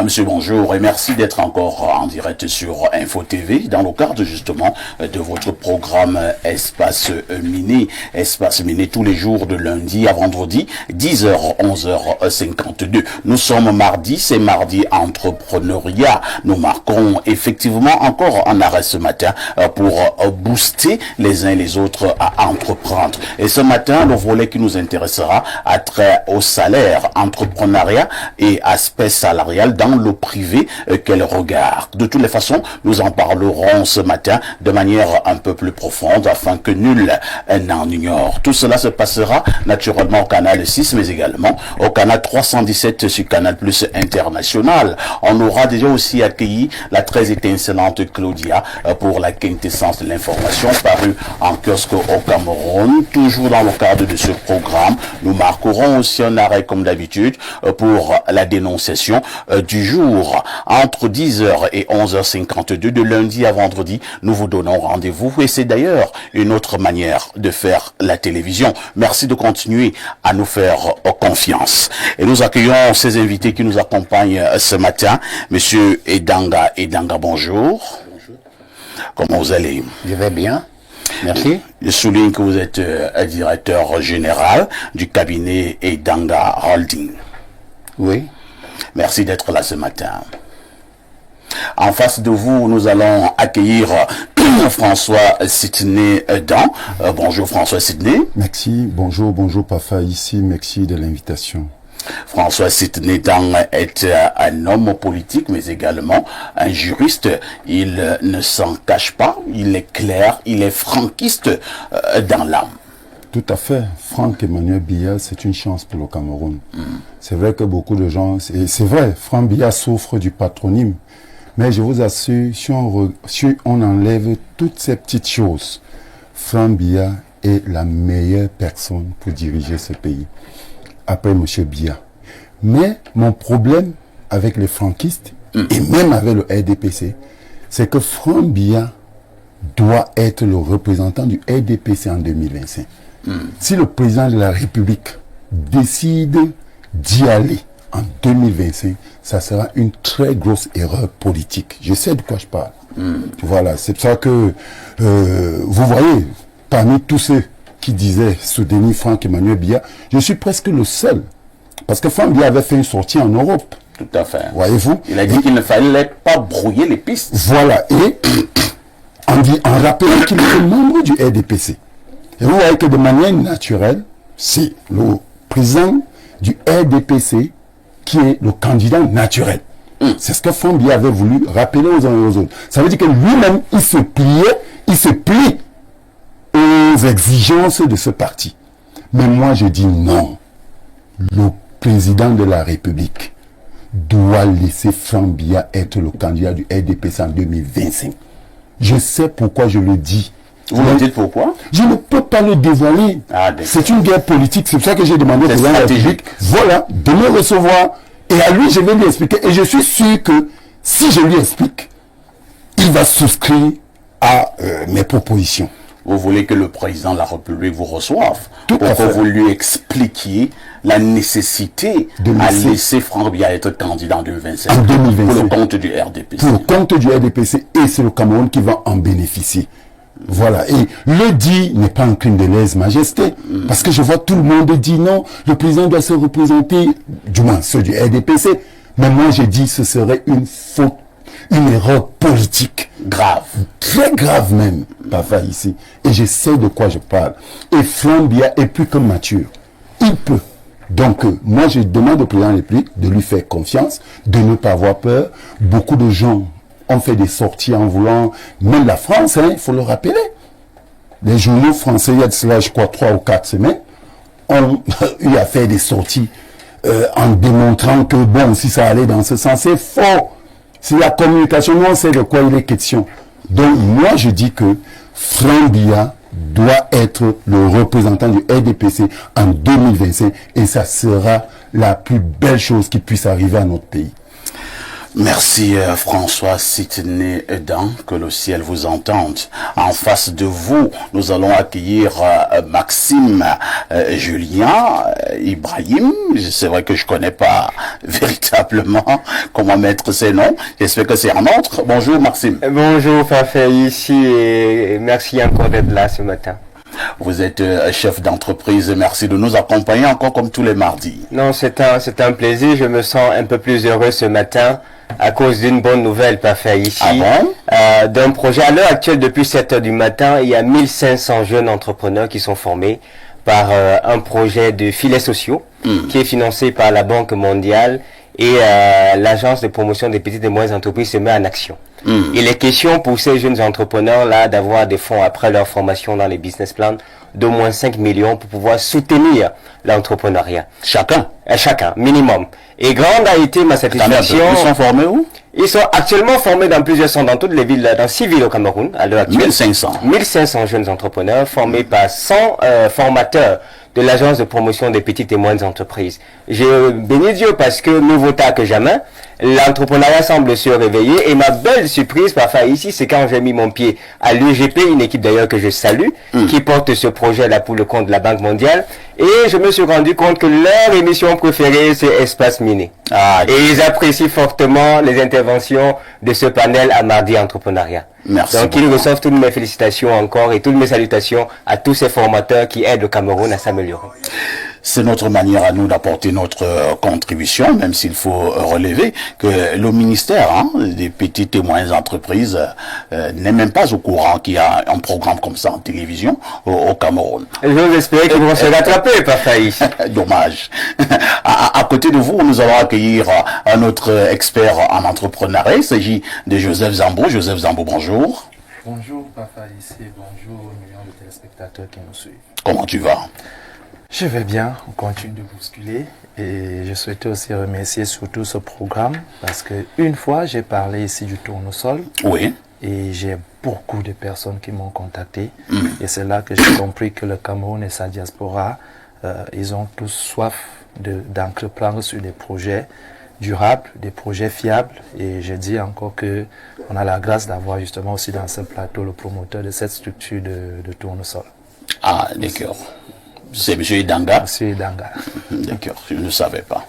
Mesdames, Messieurs, bonjour et merci d'être encore en direct sur Info TV dans le cadre justement de votre programme Espace Miné. Espace Miné tous les jours de lundi à vendredi, 10h, 11h52. Nous sommes mardi, c'est mardi entrepreneuriat. Nous marquons effectivement encore en arrêt ce matin pour booster les uns et les autres à entreprendre. Et ce matin, le volet qui nous intéressera a trait au salaire, entrepreneuriat et aspect salarial dans le privé qu'elle regarde. De toutes les façons, nous en parlerons ce matin de manière un peu plus profonde afin que nul n'en ignore. Tout cela se passera naturellement au canal 6 mais également au canal 317 sur Canal Plus International. On aura déjà aussi accueilli la très étincelante Claudia pour la quintessence de l'information parue en kiosque au Cameroun. Toujours dans le cadre de ce programme, nous marquerons aussi un arrêt comme d'habitude pour la dénonciation du jour. Entre 10h et 11h52 de lundi à vendredi, nous vous donnons rendez-vous et c'est d'ailleurs une autre manière de faire la télévision. Merci de continuer à nous faire confiance. Et nous accueillons ces invités qui nous accompagnent ce matin. Monsieur Edanga, bonjour. Bonjour. Comment vous allez? Je vais bien. Merci. Je souligne que vous êtes directeur général du cabinet Edanga Holding. Oui. Merci d'être là ce matin. En face de vous, nous allons accueillir François Sidney Dan. Bonjour François Sidney. Merci. Bonjour Pafa ici. Merci de l'invitation. François Sidney Dan est un homme politique, mais également un juriste. Il ne s'en cache pas. Il est clair. Il est franquiste dans l'âme. Tout à fait. Franck Emmanuel Biya, c'est une chance pour le Cameroun. C'est vrai que beaucoup de gens... C'est vrai, Franck Biya souffre du patronyme. Mais je vous assure, si on enlève toutes ces petites choses, Franck Biya est la meilleure personne pour diriger ce pays. Après M. Biya. Mais mon problème avec les franquistes, et même avec le RDPC, c'est que Franck Biya doit être le représentant du RDPC en 2025. Si le président de la République décide d'y aller en 2025, ça sera une très grosse erreur politique. Je sais de quoi je parle. Voilà, c'est pour ça que vous voyez, parmi tous ceux qui disaient soutenir Franck Emmanuel Biya, je suis presque le seul. Parce que Franck Biya avait fait une sortie en Europe. Tout à fait. Voyez-vous? Il a dit qu'il ne fallait pas brouiller les pistes. Voilà, et en rappelant qu'il était membre du RDPC. Et vous voyez que de manière naturelle, c'est le président du RDPC qui est le candidat naturel. C'est ce que Franck Biya avait voulu rappeler aux uns et aux autres. Ça veut dire que lui-même, il se plie aux exigences de ce parti. Mais moi, je dis non. Le président de la République doit laisser Franck Biya être le candidat du RDPC en 2025. Je sais pourquoi je le dis. Vous me dites pourquoi? Je ne peux pas le dévoiler. C'est une guerre politique. C'est pour ça que j'ai demandé au président de la République, voilà, de me recevoir. Et à lui, je vais lui expliquer. Et je suis sûr que si je lui explique, il va souscrire à mes propositions. Vous voulez que le président de la République vous reçoive pour que vous lui expliquiez la nécessité de laisser Franck Biya être candidat en 2025 pour le compte du RDPC. Pour le compte du RDPC, et c'est le Cameroun qui va en bénéficier. Voilà, et le dit n'est pas un crime de lèse-majesté, parce que je vois tout le monde dire non, le président doit se représenter, du moins ceux du RDPC, mais moi je dis ce serait une faute, une erreur politique. Grave. Très grave même, papa ici, et je sais de quoi je parle. Et Franck Biya est plus que mature, il peut. Donc, moi je demande au président de la République de lui faire confiance, de ne pas avoir peur. Beaucoup de gens ont fait des sorties en voulant, même la France, il faut le rappeler. Les journaux français, il y a de cela, je crois, 3 ou 4 semaines, ont eu à faire des sorties en démontrant que, bon, si ça allait dans ce sens, c'est faux. C'est la communication, nous on sait de quoi il est question. Donc, moi, je dis que Franck Biya doit être le représentant du RDPC en 2025 et ça sera la plus belle chose qui puisse arriver à notre pays. Merci François Sidney Edan, que le ciel vous entende. En face de vous, nous allons accueillir Maxime Julien Ibrahim. C'est vrai que je connais pas véritablement comment mettre ces noms. J'espère que c'est un autre. Bonjour Maxime. Bonjour Fafé, ici et merci encore d'être là ce matin. Vous êtes chef d'entreprise, merci de nous accompagner encore comme tous les mardis. Non, c'est un plaisir, je me sens un peu plus heureux ce matin à cause d'une bonne nouvelle, Fafé, ici. Ah bon? D'un projet. À l'heure actuelle, depuis 7 heures du matin, il y a 1500 jeunes entrepreneurs qui sont formés par un projet de filets sociaux qui est financé par la Banque mondiale et l'Agence de promotion des petites et moyennes entreprises se met en action. Il est question pour ces jeunes entrepreneurs-là d'avoir des fonds après leur formation dans les business plans d'au moins 5 millions pour pouvoir soutenir l'entrepreneuriat. Chacun? Chacun, minimum. Et grande a été ma satisfaction. Ils sont formés où? Ils sont actuellement formés dans plusieurs centres, dans toutes les villes, dans 6 villes au Cameroun, à l'heure actuelle. 1500. 1500 jeunes entrepreneurs formés par 100 formateurs de l'Agence de promotion des petites et moyennes entreprises. Je bénis Dieu parce que nouveau tard que jamais, l'entrepreneuriat semble se réveiller et ma belle surprise parfois ici, c'est quand j'ai mis mon pied à l'UGP, une équipe d'ailleurs que je salue, qui porte ce projet-là pour le compte de la Banque mondiale, et je me suis rendu compte que leur émission préférée, c'est Espace Miné. Et ils apprécient fortement les interventions de ce panel à Mardi Entrepreneuriat. Merci Donc beaucoup. ils reçoivent toutes mes félicitations encore et toutes mes salutations à tous ces formateurs qui aident le Cameroun à s'améliorer. C'est notre manière à nous d'apporter notre contribution, même s'il faut relever que le ministère des petites et moyennes entreprises n'est même pas au courant qu'il y a un programme comme ça en télévision au Cameroun. J'ose espérer qu'ils vont se rattraper, pas failli. Dommage. À côté de vous, nous allons accueillir un autre expert en entrepreneuriat. Il s'agit de Joseph Zambo. Joseph Zambo, bonjour. Bonjour Papa ici, bonjour aux millions de téléspectateurs qui nous suivent. Comment tu vas? Je vais bien, on continue de bousculer et je souhaitais aussi remercier surtout ce programme parce que une fois j'ai parlé ici du tournesol Oui. et j'ai beaucoup de personnes qui m'ont contacté et c'est là que j'ai compris que le Cameroun et sa diaspora, ils ont tous soif d'entreprendre sur des projets durables, des projets fiables et je dis encore que on a la grâce d'avoir justement aussi dans ce plateau le promoteur de cette structure de tournesol. Ah, d'accord. C'est M. Idanga. Monsieur Idanga. D'accord, je ne savais pas.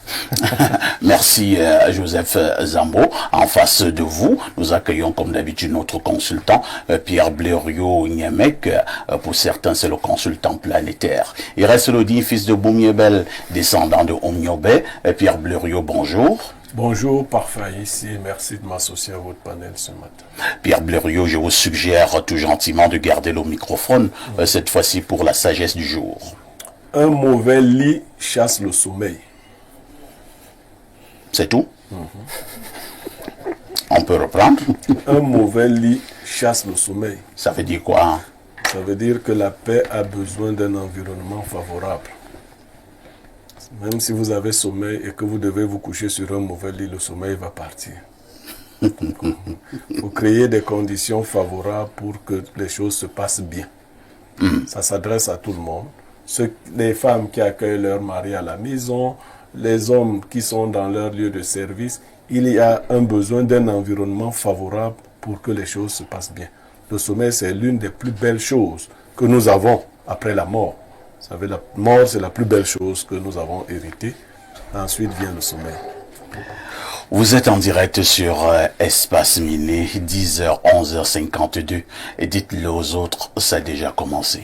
Merci Joseph Zambo. En face de vous, nous accueillons comme d'habitude notre consultant Pierre Blériot Niamek. Pour certains, c'est le consultant planétaire. Il reste le dit fils de Boumiebel, descendant de Omniobé. Pierre Blériot, bonjour. Bonjour, parfait ici. Merci de m'associer à votre panel ce matin. Pierre Blériot, je vous suggère tout gentiment de garder le microphone, cette fois-ci pour la sagesse du jour. Un mauvais lit chasse le sommeil. C'est tout? On peut reprendre? Un mauvais lit chasse le sommeil. Ça veut dire quoi? Ça veut dire que la paix a besoin d'un environnement favorable. Même si vous avez sommeil et que vous devez vous coucher sur un mauvais lit, le sommeil va partir. Il faut créer des conditions favorables pour que les choses se passent bien. Ça s'adresse à tout le monde. Les femmes qui accueillent leur mari à la maison, les hommes qui sont dans leur lieu de service, il y a un besoin d'un environnement favorable pour que les choses se passent bien. Le sommeil, c'est l'une des plus belles choses que nous avons après la mort. Vous savez, la mort, c'est la plus belle chose que nous avons héritée. Ensuite vient le sommeil. Vous êtes en direct sur Espace Miné, 10h, 11h52. Et dites-le aux autres, ça a déjà commencé.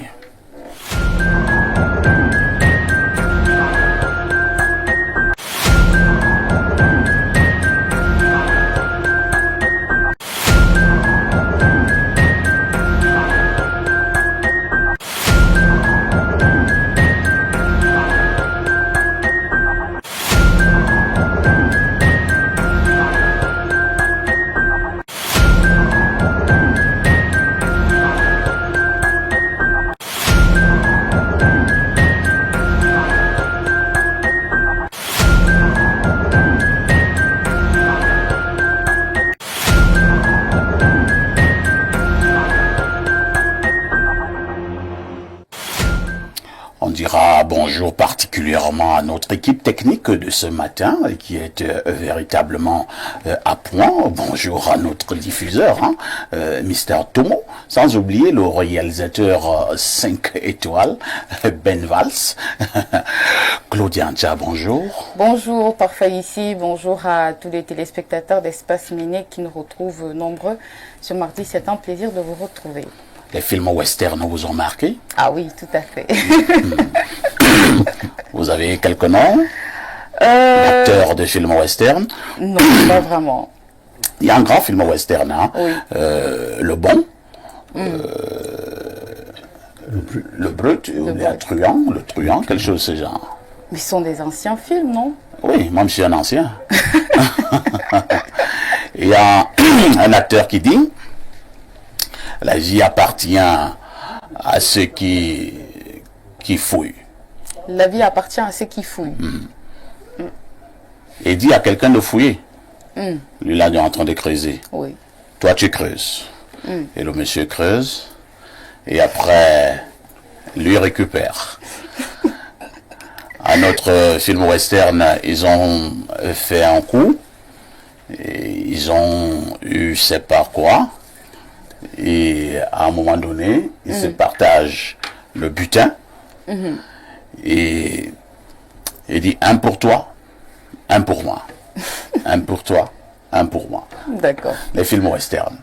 bonjour particulièrement à notre équipe technique de ce matin qui est véritablement à point. Bonjour à notre diffuseur, Mr. Tomo, sans oublier le réalisateur 5 étoiles, Ben Valls. Claudia Ancha, bonjour. Bonjour, parfait ici. Bonjour à tous les téléspectateurs d'Espace Miné qui nous retrouvent nombreux ce mardi. C'est un plaisir de vous retrouver. Les films western vous ont marqué? Ah oui, tout à fait. Vous avez quelques noms d'acteurs de films western? Non, pas vraiment. Il y a un grand film western, Oui. Le Bon, le Brut, le Truand, quelque chose de ce genre. Mais ce sont des anciens films, non? Oui, moi je suis un ancien. Il y a un acteur qui dit: la vie appartient à ceux qui fouillent. La vie appartient à ceux qui fouillent. Et dit à quelqu'un de fouiller. Lui là, il est en train de creuser. Oui. Toi, tu creuses. Et le monsieur creuse. Et après, lui récupère. À notre film western, ils ont fait un coup. Et ils ont eu je sais pas quoi. Et à un moment donné, ils se partagent le butin. Et il dit: un pour toi, un pour moi. Un pour toi, un pour moi. D'accord. Les films western.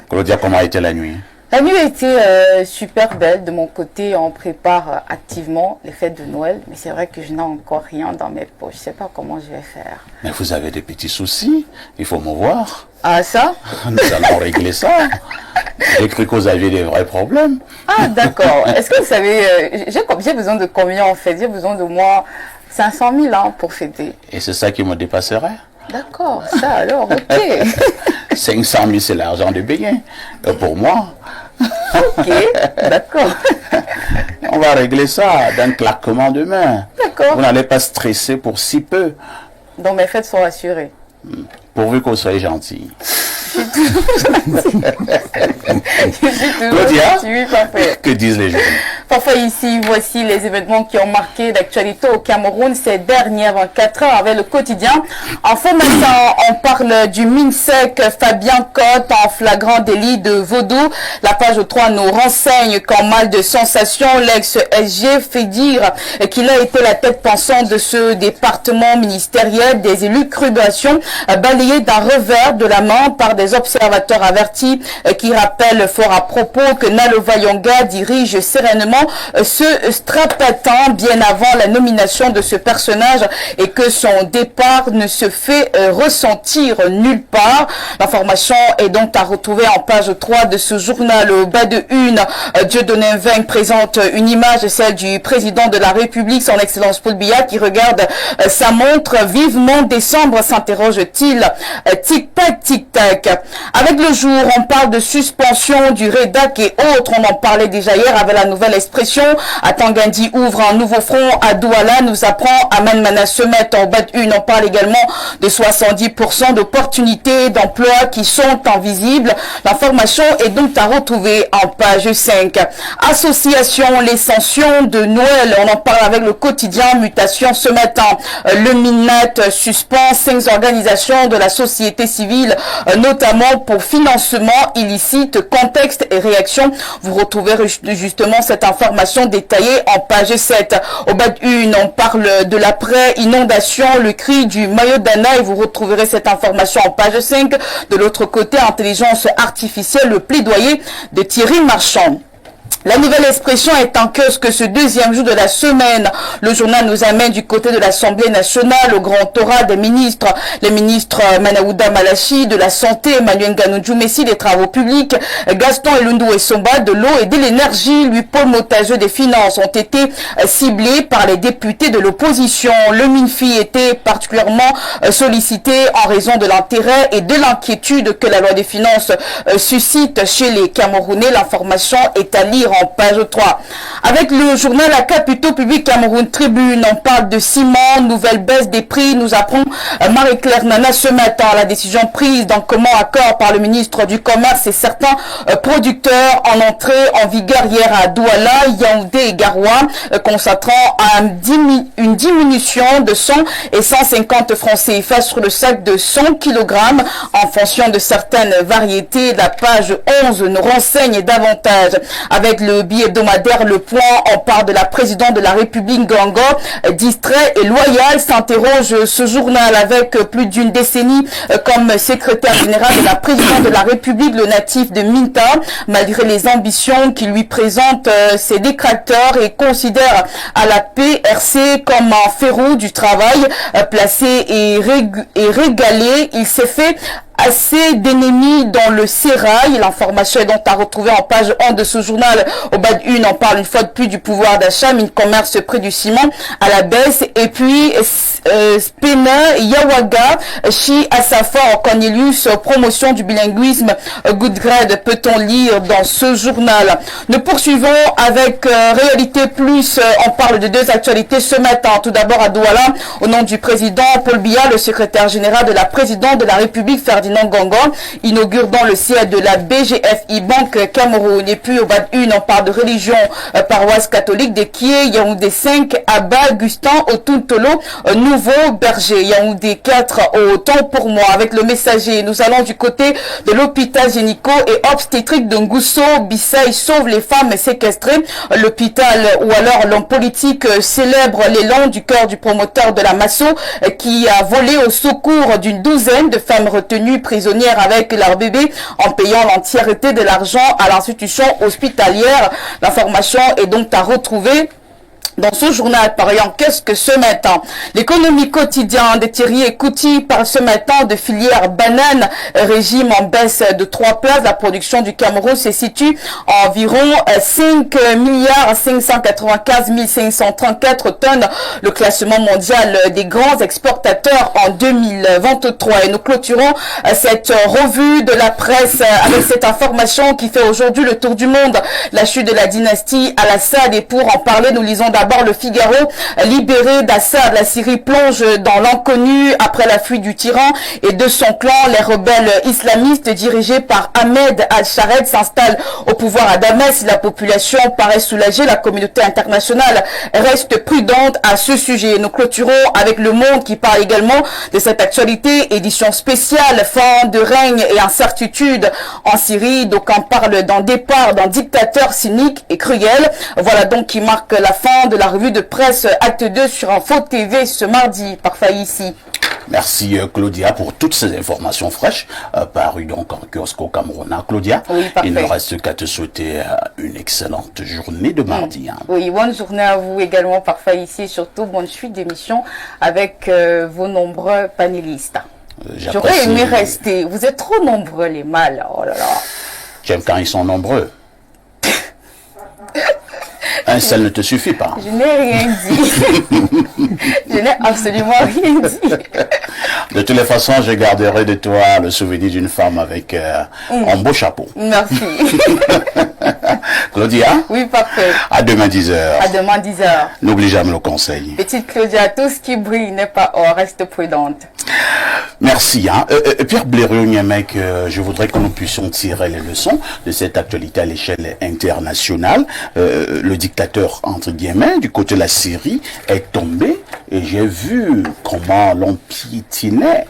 Claudia, comment a été la nuit? La nuit a été super belle. De mon côté, on prépare activement les fêtes de Noël. Mais c'est vrai que je n'ai encore rien dans mes poches. Je ne sais pas comment je vais faire. Mais vous avez des petits soucis. Il faut me voir. Ah, ça? Nous allons régler ça. J'ai cru que vous aviez des vrais problèmes. Ah, d'accord. Est-ce que vous savez, j'ai besoin de combien en fait? J'ai besoin de moi 500 000 pour fêter. Et c'est ça qui me dépasserait? D'accord, ça alors, ok. 500 000, c'est l'argent de Béguin. Pour moi. Ok, d'accord. On va régler ça d'un claquement de main. D'accord. Vous n'allez pas stresser pour si peu. Donc mes fêtes sont assurées. Pourvu que vous soyez gentil. Claudia, oui, parfait. Que disent les gens? Parfait, ici, voici les événements qui ont marqué l'actualité au Cameroun ces dernières 24 heures avec le quotidien. En formatant, on parle du MINSEC, Fabien Cotte en flagrant délit de vaudou. La page 3 nous renseigne qu'en mal de sensation, l'ex-SG fait dire qu'il a été la tête pensante de ce département ministériel des élus crudation, balayé d'un revers de la main par des observateurs avertis qui rappellent fort à propos que Nalova Yonga dirige sereinement ce strapatant bien avant la nomination de ce personnage et que son départ ne se fait ressentir nulle part. L'information est donc à retrouver en page 3 de ce journal. Au bas de une, Dieudonné Mveng présente une image, celle du président de la République, son excellence Paul Biya, qui regarde sa montre. Vivement décembre, s'interroge-t-il. Tic-tac, tic-tac. Avec le jour, on parle de suspension du REDAC et autres. On en parlait déjà hier avec la nouvelle expression. Atangandi ouvre un nouveau front à Douala, nous apprend Aman Mana se mettre en bas de une. On parle également de 70% d'opportunités d'emploi qui sont invisibles. L'information est donc à retrouver en page 5. Association, les sanctions de Noël. On en parle avec le quotidien Mutation ce matin. Le MINAT suspend 5 organisations de la société civile, notamment pour financement illicite, contexte et réaction. Vous retrouvez justement cette information détaillée en page 7. Au bas de une, on parle de l'après-inondation, le cri du maillot d'Anna et vous retrouverez cette information en page 5. De l'autre côté, intelligence artificielle, le plaidoyer de Thierry Marchand. La nouvelle expression est en kiosque ce deuxième jour de la semaine. Le journal nous amène du côté de l'Assemblée nationale au grand orat des ministres. Les ministres Manaouda Malachi de la Santé, Emmanuel Nganoudjou Messi des Travaux publics, Gaston Elundou Essomba de l'eau et de l'énergie, lui Paul Motageux des Finances ont été ciblés par les députés de l'opposition. Le MINFI était particulièrement sollicité en raison de l'intérêt et de l'inquiétude que la loi des finances suscite chez les Camerounais. L'information est à lire lire en page 3. Avec le journal La Capitaux Public Cameroun Tribune, on parle de ciment, nouvelle baisse des prix. Nous apprend Marie-Claire Nana ce matin la décision prise d'un commun accord par le ministre du Commerce et certains producteurs en entrée en vigueur hier à Douala, Yaoundé et Garoua, constatant une diminution de 100 et 150 francs CFA sur le sac de 100 kg en fonction de certaines variétés. La page 11 nous renseigne davantage. Avec le billet hebdomadaire Le Point, on parle de la présidente de la République Gango, distrait et loyal, s'interroge ce journal avec plus d'une décennie comme secrétaire général de la présidente de la République, le natif de Minta, malgré les ambitions qu'il lui présente ses détracteurs et considère à la PRC comme un férou du travail, placé et régalé. Il s'est fait assez d'ennemis dans le sérail. L'information est donc à retrouver en page 1 de ce journal. Au bas de une, on parle une fois de plus du pouvoir d'achat, mine commerce, prix du ciment à la baisse. Et puis, Spena, Yawaga, Chi Asafa, Cornelius, promotion du bilinguisme, good grade, peut-on lire dans ce journal. Nous poursuivons avec Réalité Plus. On parle de deux actualités ce matin. Tout d'abord à Douala, au nom du président Paul Biya, le secrétaire général de la présidente de la République, Ferdinand Gongo, inaugure dans le siège de la BGFI Banque Cameroun. Et puis au bas de une, on parle de religion, paroisse catholique de Kié, Yaoundé 5, Abba, Gustin, Otuntolo, Nouveau Berger, Yaoundé 4, au temps pour moi. Avec le messager, nous allons du côté de l'hôpital gynéco et obstétrique de Ngousso. Bissaï sauve les femmes séquestrées. L'hôpital ou alors l'homme politique célèbre l'élan du cœur du promoteur de la Masso qui a volé au secours d'une douzaine de femmes retenues prisonnières avec leur bébé en payant l'entièreté de l'argent à l'institution hospitalière. L'information est donc à retrouver dans ce journal. Par exemple, qu'est-ce que ce matin? L'économie quotidienne de Thierry Ekouti parle ce matin de filière banane, régime en baisse de 3 places. La production du Cameroun se situe à environ 5 milliards 595 534 tonnes. Le classement mondial des grands exportateurs en 2023. Et nous clôturons cette revue de la presse avec cette information qui fait aujourd'hui le tour du monde. La chute de la dynastie Al-Assad. Et pour en parler, nous lisons d'abord Le Figaro. Libéré d'Assad, la Syrie plonge dans l'inconnu après la fuite du tyran et de son clan. Les rebelles islamistes dirigés par Ahmed al-Shared s'installent au pouvoir à Damas. La population paraît soulagée. La communauté internationale reste prudente à ce sujet. Nous clôturons avec Le Monde qui parle également de cette actualité. Édition spéciale, fin de règne et incertitude en Syrie. Donc on parle d'un départ d'un dictateur cynique et cruel. Voilà donc qui marque la fin de la revue de presse Acte 2 sur Info TV ce mardi par Faïssi. Merci Claudia pour toutes ces informations fraîches parues donc en kiosque au Cameroun. Claudia, oui, il ne reste qu'à te souhaiter une excellente journée de mardi. Oui, bonne journée à vous également par Faïssi et surtout bonne suite d'émission avec vos nombreux panélistes. J'aurais aimé rester. Vous êtes trop nombreux les mâles. Oh là là. J'aime quand ils sont nombreux. Un seul ne te suffit pas. Je n'ai rien dit. Je n'ai absolument rien dit. De toutes les façons, je garderai de toi le souvenir d'une femme avec un beau chapeau. Merci. Claudia? Oui, parfait. À demain 10h. À demain 10h. N'oublie jamais le conseil. Petite Claudia, tout ce qui brille n'est pas or, reste prudente. Merci. Pierre Blériot-Niamec, je voudrais que nous puissions tirer les leçons de cette actualité à l'échelle internationale. Le dictateur, entre guillemets, du côté de la Syrie, est tombé et j'ai vu comment l'on piétinait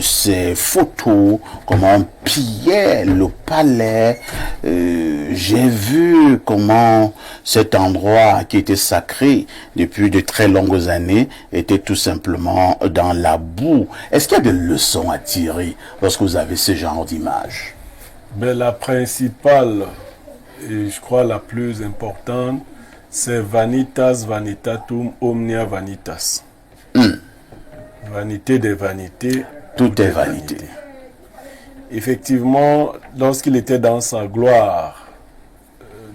ces photos, comment on pillait le palais. J'ai vu comment cet endroit qui était sacré depuis de très longues années était tout simplement dans la boue. Est-ce qu'il y a des leçons à tirer lorsque vous avez ce genre d'image? Ben, la principale, et je crois la plus importante, c'est Vanitas Vanitatum Omnia Vanitas. Vanité des vanités. Tout est vanité. Effectivement, lorsqu'il était dans sa gloire,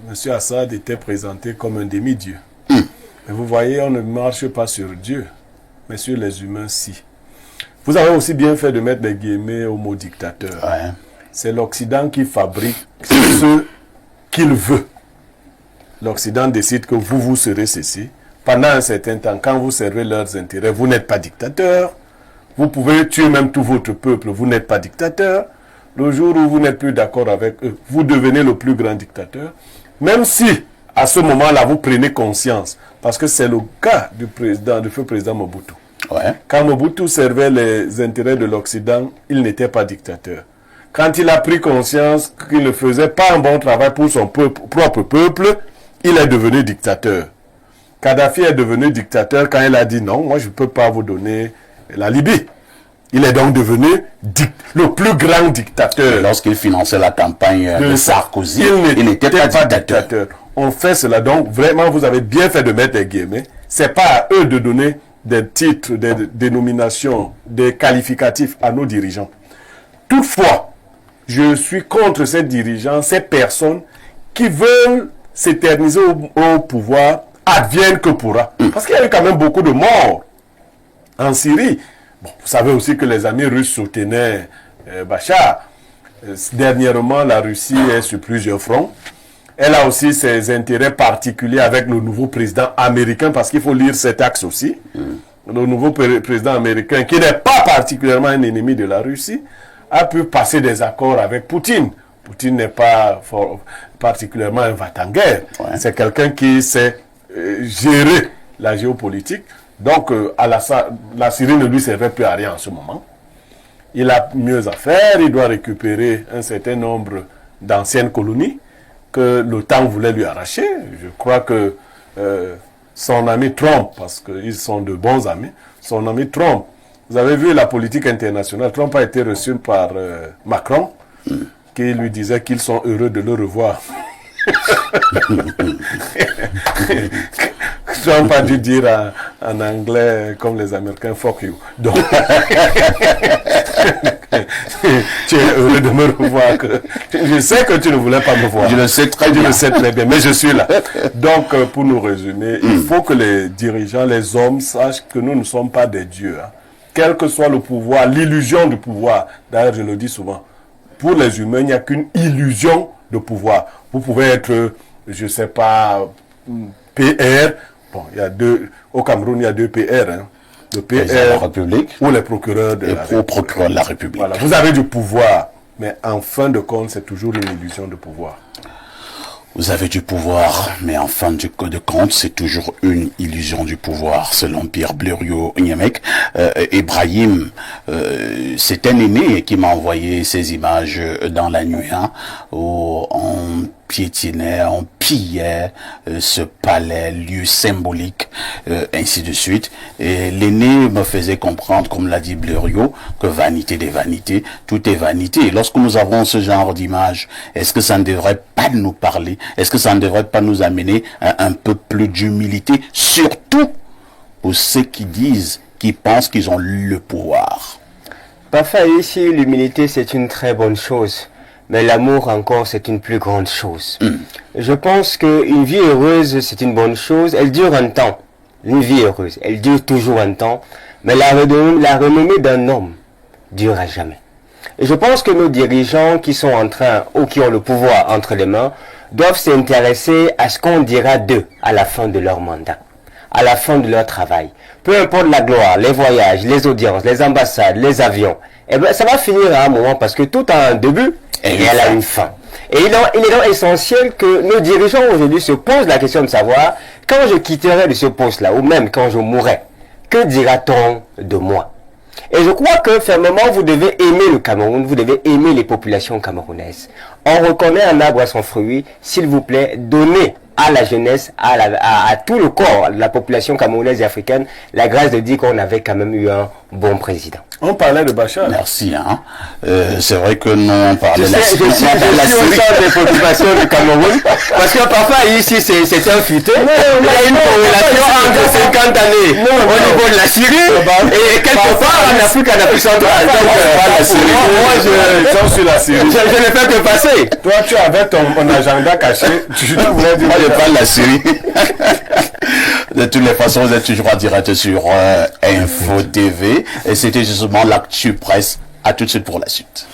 M. Assad était présenté comme un demi-dieu. Mais vous voyez, on ne marche pas sur Dieu, mais sur les humains, si. Vous avez aussi bien fait de mettre des guillemets au mot dictateur. Ouais. C'est l'Occident qui fabrique ce qu'il veut. l'Occident décide que vous serez ceci. Pendant un certain temps, quand vous servez leurs intérêts, vous n'êtes pas dictateur. Vous pouvez tuer même tout votre peuple, vous n'êtes pas dictateur. Le jour où vous n'êtes plus d'accord avec eux, vous devenez le plus grand dictateur. Même si, à ce moment-là, vous prenez conscience, parce que c'est le cas du feu président Mobutu. Ouais. Quand Mobutu servait les intérêts de l'Occident, il n'était pas dictateur. Quand il a pris conscience qu'il ne faisait pas un bon travail pour son propre peuple, il est devenu dictateur. Kadhafi est devenu dictateur quand il a dit non, moi je ne peux pas vous donner la Libye. Il est donc devenu le plus grand dictateur. Lorsqu'il finançait la campagne de Sarkozy, il n'était pas dictateur. On fait cela, donc vraiment vous avez bien fait de mettre des guillemets. C'est pas à eux de donner des titres, des dénominations, des qualificatifs à nos dirigeants. Toutefois, je suis contre ces dirigeants, ces personnes qui veulent s'éterniser au pouvoir, advienne que pourra. Parce qu'il y a eu quand même beaucoup de morts en Syrie. Bon, vous savez aussi que les amis russes soutenaient Bachar. Dernièrement, la Russie est sur plusieurs fronts. Elle a aussi ses intérêts particuliers avec le nouveau président américain, parce qu'il faut lire cet axe aussi. Le nouveau président américain, qui n'est pas particulièrement un ennemi de la Russie, a pu passer des accords avec Poutine. Poutine n'est pas particulièrement un va-t-en-guerre. Ouais. C'est quelqu'un qui sait gérer la géopolitique. Donc, la Syrie ne lui servait plus à rien en ce moment. Il a mieux à faire. Il doit récupérer un certain nombre d'anciennes colonies que l'OTAN voulait lui arracher. Je crois que son ami Trump, parce qu'ils sont de bons amis, son ami Trump, vous avez vu la politique internationale, Trump a été reçu par Macron, qui lui disait qu'ils sont heureux de le revoir. Trump a dû dire en anglais, comme les Américains, fuck you. Donc, tu es heureux de me revoir. Je sais que tu ne voulais pas me voir. Je le sais très bien. Je le sais très bien, mais je suis là. Donc, pour nous résumer, il faut que les dirigeants, les hommes sachent que nous ne sommes pas des dieux. Hein. Quel que soit le pouvoir, l'illusion du pouvoir, d'ailleurs je le dis souvent, pour les humains, il n'y a qu'une illusion de pouvoir. Vous pouvez être, je ne sais pas, PR. Bon, il y a au Cameroun, il y a 2 PR. Hein. Le PR de la République ou les procureurs de la République. Procureur de la République. Voilà, vous avez du pouvoir, mais en fin de compte, c'est toujours une illusion de pouvoir. Vous avez du pouvoir, mais en fin de compte, c'est toujours une illusion du pouvoir, selon Pierre Blériot-Niemek. Ibrahim, c'est un aîné qui m'a envoyé ces images dans la nuit, hein, où on piétinait, on pillait ce palais, lieu symbolique, ainsi de suite. Et l'aîné me faisait comprendre, comme l'a dit Blériot, que vanité des vanités, tout est vanité. Et lorsque nous avons ce genre d'image, est-ce que ça ne devrait pas nous parler? Est-ce que ça ne devrait pas nous amener à un peu plus d'humilité, surtout pour ceux qui disent, qui pensent qu'ils ont le pouvoir? Parfois ici, l'humilité c'est une très bonne chose. Mais l'amour encore, c'est une plus grande chose. Je pense qu'une vie heureuse, c'est une bonne chose. Elle dure un temps. Une vie heureuse, elle dure toujours un temps. Mais la renommée d'un homme dure à jamais. Et je pense que nos dirigeants qui sont en train, ou qui ont le pouvoir entre les mains, doivent s'intéresser à ce qu'on dira d'eux à la fin de leur mandat, à la fin de leur travail. Peu importe la gloire, les voyages, les audiences, les ambassades, les avions, eh ben, ça va finir à un moment parce que tout a un début et elle a une fin. Et il est donc essentiel que nos dirigeants aujourd'hui se posent la question de savoir, quand je quitterai de ce poste-là, ou même quand je mourrai, que dira-t-on de moi? Et je crois que fermement, vous devez aimer le Cameroun, vous devez aimer les populations camerounaises. On reconnaît un arbre à son fruit, s'il vous plaît, donnez à la jeunesse, à tout le corps, la population camerounaise et africaine, la grâce de dire qu'on avait quand même eu un bon président. On parlait de Bachar. Merci. Hein. C'est vrai que nous, on parlait de la Syrie. Je suis au sein des préoccupations du Cameroun, parce que parfois ici, c'est un futé. Il y a une corrélation entre 50 années au niveau de la Syrie et quelque part en Afrique centrale. Moi, je suis la Syrie. Je ne fais que passer. Toi, tu avais ton agenda caché. Tu voulais dire. Moi, je parle de la Syrie. De toutes les façons, vous êtes toujours en direct sur Info TV. Et c'était justement l'actu presse. À tout de suite pour la suite.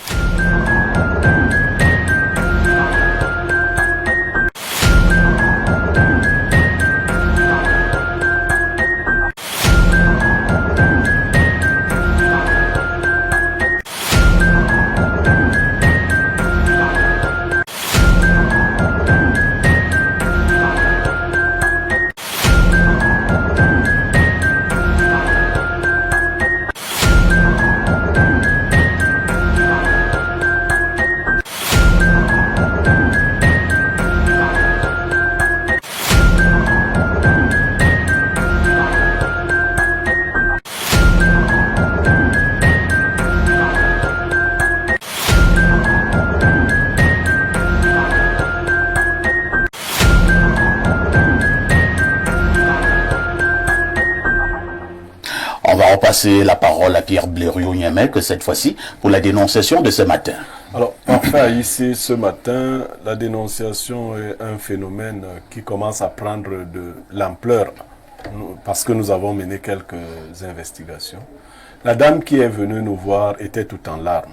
va repasser la parole à Pierre Blériot-Niamek, cette fois-ci, pour la dénonciation de ce matin. Alors, parfait, ici, ce matin, la dénonciation est un phénomène qui commence à prendre de l'ampleur parce que nous avons mené quelques investigations. La dame qui est venue nous voir était tout en larmes.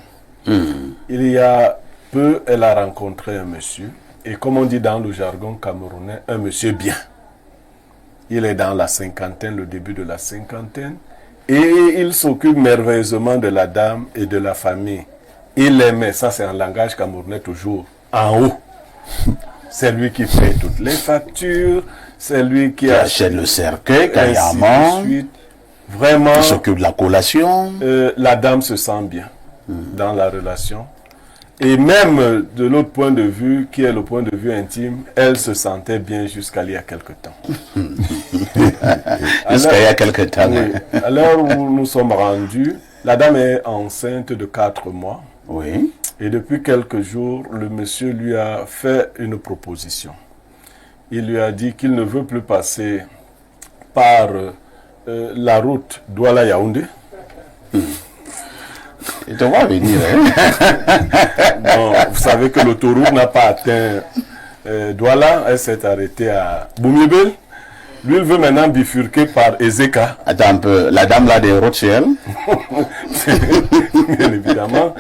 Il y a peu, elle a rencontré un monsieur, et comme on dit dans le jargon camerounais, un monsieur bien. Il est dans la cinquantaine, le début de la cinquantaine, et il s'occupe merveilleusement de la dame et de la famille. Il aimait, ça c'est un langage camerounais toujours, en haut. C'est lui qui fait toutes les factures, c'est lui qui achète le cercueil, carrément. Vraiment, il s'occupe de la collation. La dame se sent bien dans la relation. Et même de l'autre point de vue, qui est le point de vue intime, elle se sentait bien jusqu'à il y a quelque temps. Jusqu'à il y a quelque temps. Oui, à l'heure où nous sommes rendus, la dame est enceinte de 4 mois. Oui. Et depuis quelques jours, le monsieur lui a fait une proposition. Il lui a dit qu'il ne veut plus passer par la route Douala-Yaoundé. Il te voit venir. Bon, vous savez que l'autoroute n'a pas atteint Douala, elle s'est arrêtée à Boumiébel. Lui, il veut maintenant bifurquer par Ezeka. Attends un peu, la dame là des Rothschild. Bien évidemment.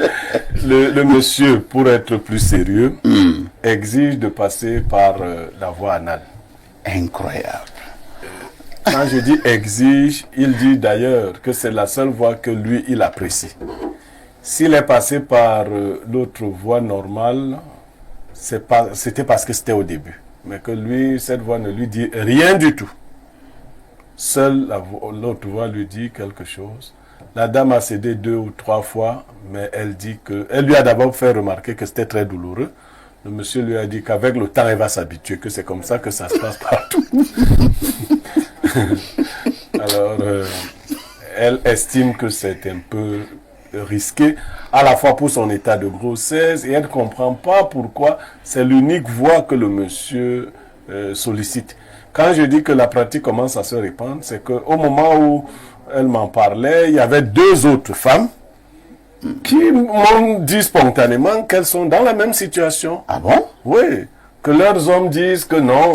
Le monsieur, pour être plus sérieux, exige de passer par la voie anale. Incroyable. Quand je dis exige, il dit d'ailleurs que c'est la seule voie que lui, il apprécie. S'il est passé par l'autre voie normale, c'était parce que c'était au début. Mais que lui, cette voie ne lui dit rien du tout. Seule l'autre voie lui dit quelque chose. La dame a cédé 2 ou 3 fois, mais elle dit que... Elle lui a d'abord fait remarquer que c'était très douloureux. Le monsieur lui a dit qu'avec le temps, elle va s'habituer, que c'est comme ça que ça se passe partout. Alors, elle estime que c'est un peu risqué, à la fois pour son état de grossesse, et elle ne comprend pas pourquoi c'est l'unique voie que le monsieur sollicite. Quand je dis que la pratique commence à se répandre, c'est qu'au moment où elle m'en parlait, il y avait 2 autres femmes qui m'ont dit spontanément qu'elles sont dans la même situation. Ah bon? Oui, que leurs hommes disent que non...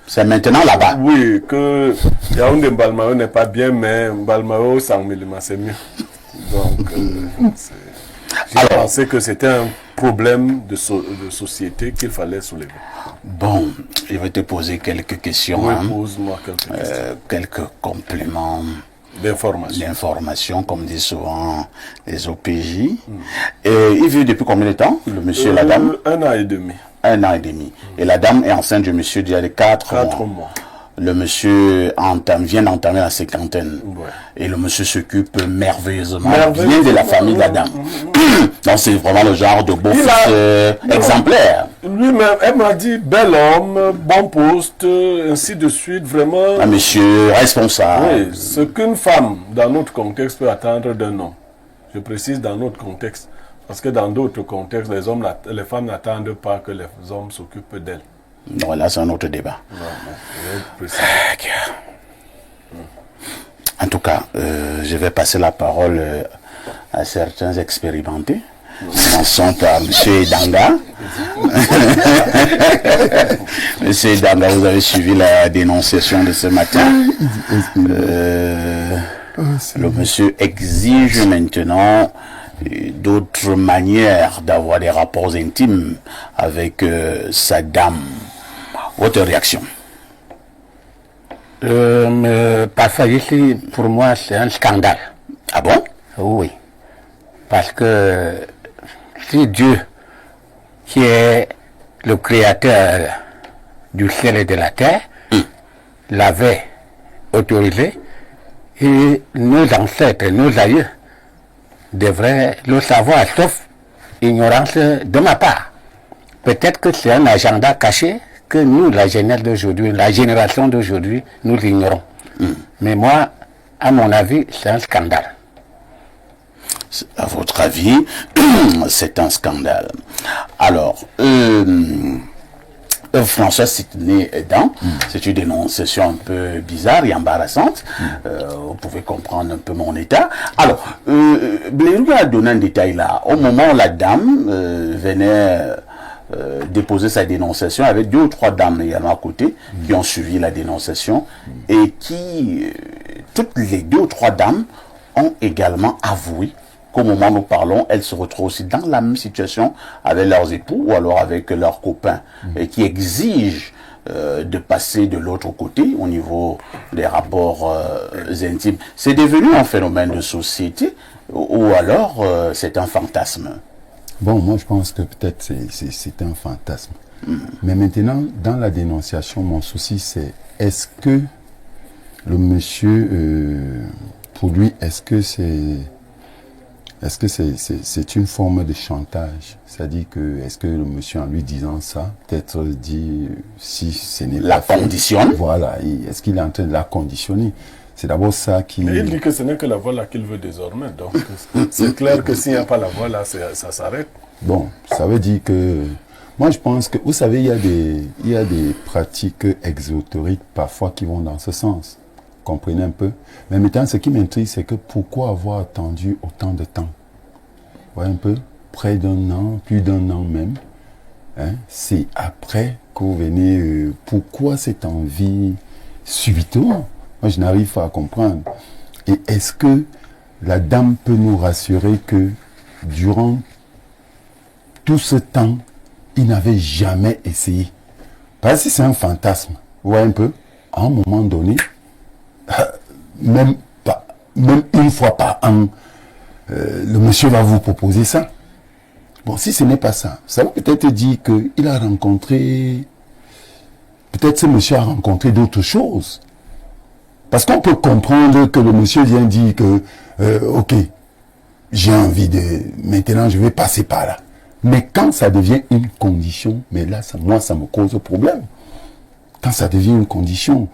c'est maintenant là-bas. Oui, que Yaoundé Mbalmao n'est pas bien, mais Mbalmao, 100 mm, c'est mieux. Donc, j'ai pensé que c'était un problème de société qu'il fallait soulever. Bon, je vais te poser quelques questions. Oui, hein. pose-moi quelques questions. Quelques compléments d'information, comme disent souvent les OPJ. Et il vit depuis combien de temps, le monsieur et la dame? 1 an et demi. 1 an et demi. Et la dame est enceinte du monsieur d'il y a 4 mois. Le monsieur vient d'entamer la cinquantaine. Ouais. Et le monsieur s'occupe merveilleusement bien de la famille de la dame. Donc c'est vraiment le genre de beau-fils exemplaire. Lui-même, elle m'a dit, bel homme, bon poste, ainsi de suite, vraiment. Un monsieur responsable. Oui, ce qu'une femme, dans notre contexte, peut attendre d'un homme. Je précise dans notre contexte. Parce que dans d'autres contextes, les femmes n'attendent pas que les hommes s'occupent d'elles. Non, là, c'est un autre débat. En tout cas, je vais passer la parole à certains expérimentés. Commençons par M. Danga. M. Danga, vous avez suivi la dénonciation de ce matin. Le monsieur exige maintenant d'autres manières d'avoir des rapports intimes avec sa dame. Votre réaction? Parfois, ici, pour moi, c'est un scandale. Ah bon? Oui. Parce que si Dieu, qui est le créateur du ciel et de la terre, l'avait autorisé, et nos ancêtres, nos aïeux, devraient le savoir, sauf ignorance de ma part. Peut-être que c'est un agenda caché que nous, la jeunesse d'aujourd'hui, la génération d'aujourd'hui, nous ignorons. Mais moi, à mon avis, c'est un scandale. À votre avis, c'est un scandale. Alors, François Sitné Dan. C'est une dénonciation un peu bizarre et embarrassante. Vous pouvez comprendre un peu mon état. Alors, Blérou a donné un détail là. Au moment où la dame venait déposer sa dénonciation, avec 2 ou 3 dames également à côté qui ont suivi la dénonciation et qui, toutes les 2 ou 3 dames ont également avoué qu'au moment où nous parlons, elles se retrouvent aussi dans la même situation avec leurs époux ou alors avec leurs copains et qui exigent de passer de l'autre côté au niveau des rapports intimes. C'est devenu un phénomène de société ou alors c'est un fantasme? Bon, moi je pense que peut-être c'est un fantasme. Mais maintenant, dans la dénonciation, mon souci c'est est-ce que le monsieur, pour lui, est-ce que c'est une forme de chantage? C'est-à-dire que, est-ce que le monsieur, en lui disant ça, peut-être dit, si ce n'est pas fait, conditionne? Voilà, est-ce qu'il est en train de la conditionner? C'est d'abord ça qui... Mais il dit que ce n'est que la voie là qu'il veut désormais. Donc, c'est clair que s'il n'y a pas la voie là, ça s'arrête. Bon, ça veut dire que... Moi, je pense que, vous savez, il y a des pratiques exotériques parfois qui vont dans ce sens. Comprenez un peu. Mais maintenant, ce qui m'intrigue, c'est que pourquoi avoir attendu autant de temps? Vous voyez un peu? Près d'un an, plus d'un an même. Hein? C'est après que vous venez... pourquoi cette envie subitement? Moi, je n'arrive pas à comprendre. Et est-ce que la dame peut nous rassurer que durant tout ce temps, il n'avait jamais essayé? Parce que c'est un fantasme. Vous voyez un peu? À un moment donné, même une fois par an, le monsieur va vous proposer ça. Bon, si ce n'est pas ça, ça veut peut-être dire qu'il a rencontré... Peut-être ce monsieur a rencontré d'autres choses. Parce qu'on peut comprendre que le monsieur vient dire que, ok, j'ai envie de... Maintenant, je vais passer par là. Mais quand ça devient une condition, mais là, moi, ça me cause problème. Quand ça devient une condition,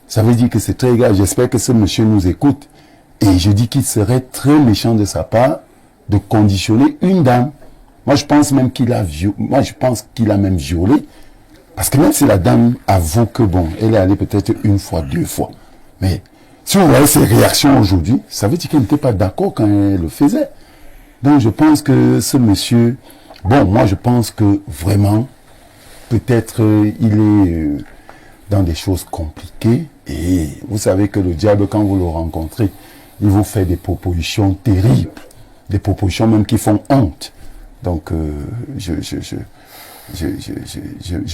ça veut dire que c'est très grave. J'espère que ce monsieur nous écoute. Et je dis qu'il serait très méchant de sa part de conditionner une dame. Moi, je pense même qu'il a même violé. Parce que même si la dame avoue que bon, elle est allée peut-être 1 fois, 2 fois. Mais si on voyait ses réactions aujourd'hui, ça veut dire qu'elle n'était pas d'accord quand elle le faisait. Donc je pense que ce monsieur, bon, moi je pense que vraiment, peut-être il est dans des choses compliquées. Et vous savez que le diable, quand vous le rencontrez, il vous fait des propositions terribles. Des propositions même qui font honte. Donc je